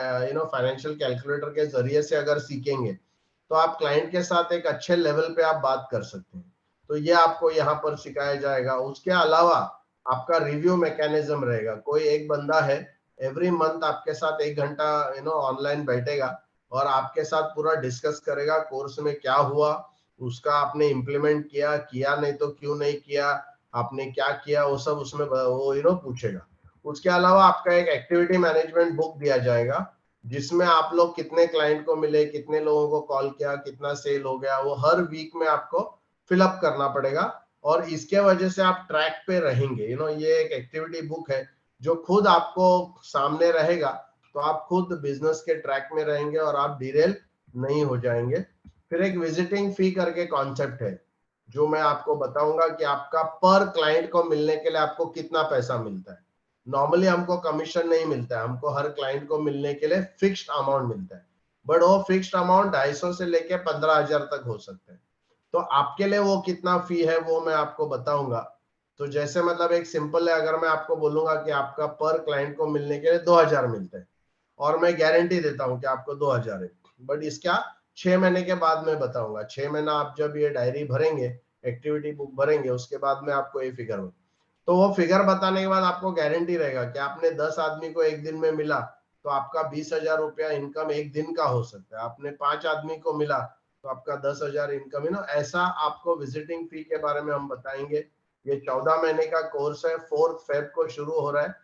फाइनेंशियल कैलकुलेटर के जरिए से अगर सीखेंगे तो आप क्लाइंट के साथ एक अच्छे लेवल पे आप बात कर सकते हैं। तो ये आपको यहाँ पर सिखाया जाएगा। उसके अलावा आपका रिव्यू मैकेनिज्म रहेगा। कोई एक बंदा है एवरी मंथ आपके साथ 1 घंटा ऑनलाइन बैठेगा और आपके साथ पूरा डिस्कस करेगा कोर्स में क्या हुआ, उसका आपने इम्प्लीमेंट किया नहीं तो क्यों नहीं किया, आपने क्या किया, वो सब उसमें वो पूछेगा। उसके अलावा आपका एक एक्टिविटी मैनेजमेंट बुक दिया जाएगा जिसमें आप लोग कितने क्लाइंट को मिले, कितने लोगों को कॉल किया, कितना सेल हो गया, वो हर वीक में आपको फिलअप करना पड़ेगा। और इसके वजह से आप ट्रैक पे रहेंगे। ये एक एक्टिविटी बुक है जो खुद आपको सामने रहेगा तो आप खुद बिजनेस के ट्रैक में रहेंगे और आप डिरेल नहीं हो जाएंगे। फिर एक विजिटिंग फी करके कॉन्सेप्ट है जो मैं आपको बताऊंगा कि आपका पर क्लाइंट को मिलने के लिए आपको कितना पैसा मिलता है। नॉर्मली हमको कमीशन नहीं मिलता है, हमको हर क्लाइंट को मिलने के लिए फिक्स्ड अमाउंट मिलता है, बट वो फिक्स्ड अमाउंट 250 से लेके 15,000 तक हो सकते हैं। तो आपके लिए वो कितना फी है वो मैं आपको बताऊंगा। तो जैसे मतलब एक सिंपल है, अगर मैं आपको बोलूंगा कि आपका पर क्लाइंट को मिलने के लिए 2,000 मिलते हैं और मैं गारंटी देता हूं कि आपको 2,000 है, बट इसका 6 महीने के बाद मैं बताऊंगा। 6 महीना आप जब ये डायरी भरेंगे, एक्टिविटी बुक भरेंगे, उसके बाद में आपको ये फिगर हो, तो वो फिगर बताने के बाद आपको गारंटी रहेगा कि आपने 10 आदमी को एक दिन में मिला तो आपका 20,000 रुपया इनकम एक दिन का हो सकता है। आपने 5 आदमी को मिला तो आपका 10,000 इनकम ऐसा आपको विजिटिंग फी के बारे में हम बताएंगे। ये 14 महीने का कोर्स है, 4 फेब को शुरू हो रहा है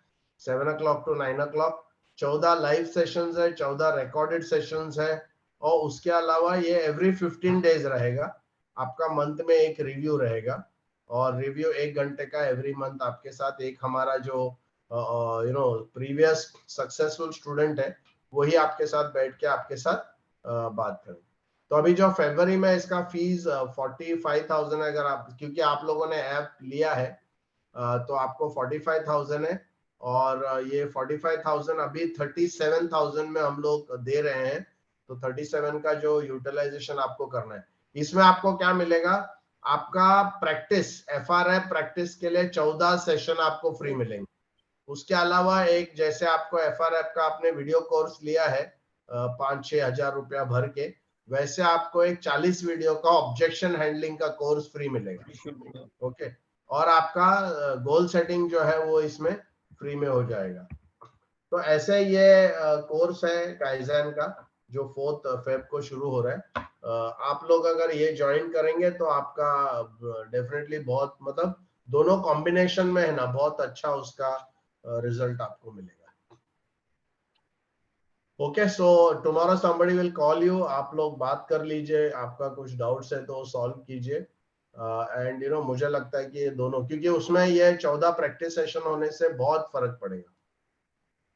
7 o'clock to 9 o'clock। 14 live sessions है, 14 रिकॉर्डेड सेशंस है और उसके अलावा ये एवरी 15 डेज रहेगा। आपका मंथ में एक रिव्यू रहेगा और रिव्यू 1 घंटे का एवरी मंथ आपके साथ। एक हमारा जो प्रीवियस सक्सेसफुल स्टूडेंट है वही आपके साथ बैठ के आपके साथ बात करें। तो अभी जो फरवरी में इसका फीस 45,000 है। अगर आप, क्योंकि आप लोगों ने ऐप लिया है तो आपको 45,000 है और ये 45,000 अभी 37,000 में हम लोग दे रहे हैं। तो 37 का जो यूटिलाइजेशन आपको करना है, इसमें आपको क्या मिलेगा, आपका प्रैक्टिस FRF प्रैक्टिस के लिए 14 सेशन आपको फ्री मिलेंगे। उसके अलावा एक, जैसे आपको FRF का आपने वीडियो कोर्स लिया है 5-6 हजार रुपया भर के, वैसे आपको एक 40 वीडियो का ऑब्जेक्शन हैंडलिंग का कोर्स फ्री मिलेगा। ओके, और आपका गोल सेटिंग जो है वो इसमें फ्री में हो जाएगा। तो ऐसे ये कोर्स है काइजन का जो 4 फेब को शुरू हो रहा है। आप लोग अगर ये ज्वाइन करेंगे तो आपका डेफिनेटली बहुत मतलब दोनों कॉम्बिनेशन में है ना, बहुत अच्छा उसका रिजल्ट आपको मिलेगा। Okay, so tomorrow somebody will call you, आप लोग बात कर लीजिए, आपका कुछ डाउट्स है तो सॉल्व कीजिए। एंड यू नो मुझे लगता है कि ये दोनों, क्योंकि उसमें ये 14 प्रैक्टिस सेशन होने से बहुत फर्क पड़ेगा।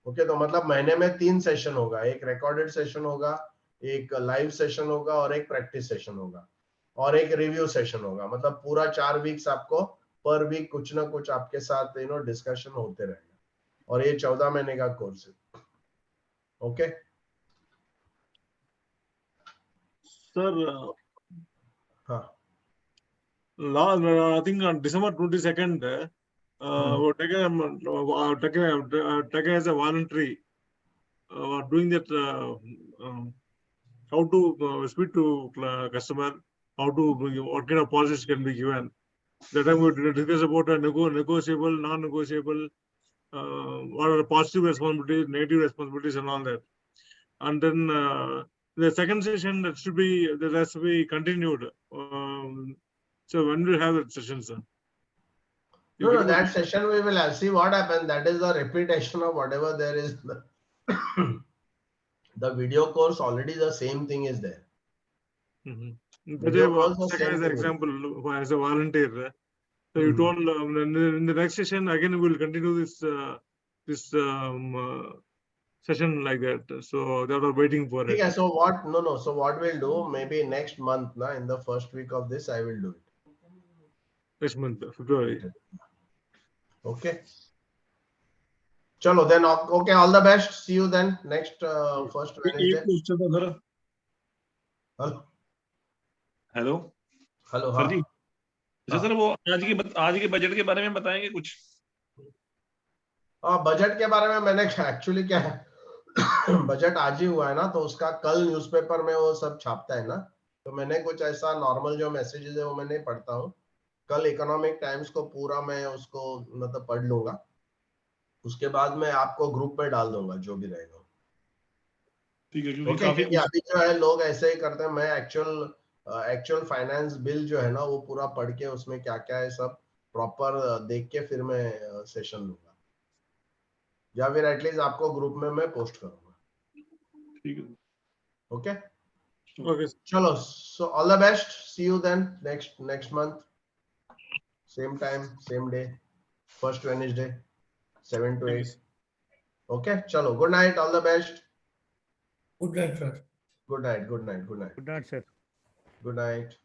ओके, तो मतलब महीने में 3 सेशन होगा, एक रिकॉर्डेड सेशन होगा, एक लाइव सेशन होगा और एक प्रैक्टिस सेशन होगा और एक रिव्यू सेशन होगा। मतलब पूरा 4 वीक्स आपको पर वीक कुछ ना कुछ आपके साथ यू नो डिस्कशन होते रहेगा और ये 14 महीने का कोर्स है। ओके सर, हाँ, I think on December 22nd, we're taken as a voluntary, doing that, how to speak to customer, how to what kind of policies can be given. That time we discuss about negotiable, non-negotiable, what are the positive responsibilities, negative responsibilities, and all that. And then the second session that has to be continued. So when we have that session, sir? No, that session we will see what happens. That is the repetition of whatever there is. The video course already the same thing is there. Video course the same as an thing. example, as a volunteer. So you told in the next session again we will continue this session like that. So they are waiting for it. Okay, so what? No. So what we'll do? Maybe next month, na, in the first week of this, I will do it. Next month, February. Okay. Chalo then. Okay, all the best. See you then next first Wednesday. Hello hello sir ji. Sir वो आज के budget के बारे में बताएंगे कुछ? Budget के बारे में मैंने एक्चुअली क्या है बजट आज ही हुआ है ना, तो उसका कल न्यूज़पेपर में वो सब छापता है ना, तो मैंने कुछ ऐसा नॉर्मल जो मैसेजेस है वो मैं नहीं पढ़ता हूँ। कल इकोनॉमिक टाइम्स को पूरा मैं उसको मतलब पढ़ लूंगा, उसके बाद मैं आपको ग्रुप में डाल दूंगा जो भी रहेगा। ठीक है, क्योंकि क्योंकि अभी जो है लोग ऐसे ही करते हैं। मैं एक्चुअल फाइनेंस बिल जो है ना वो पूरा पढ़ के उसमें क्या क्या है सब प्रॉपर देख के फिर मैं सेशन लूंगा, या फिर एटलीस्ट आपको ग्रुप में मैं पोस्ट करूंगा। ठीक है, ओके Okay. चलो, so all the best, see you then next month, same time same day, first Wednesday 7 to 8. Okay, chalo, good night, all the best. Good night, sir. Good night, good night, good night. Good night, sir. Good night.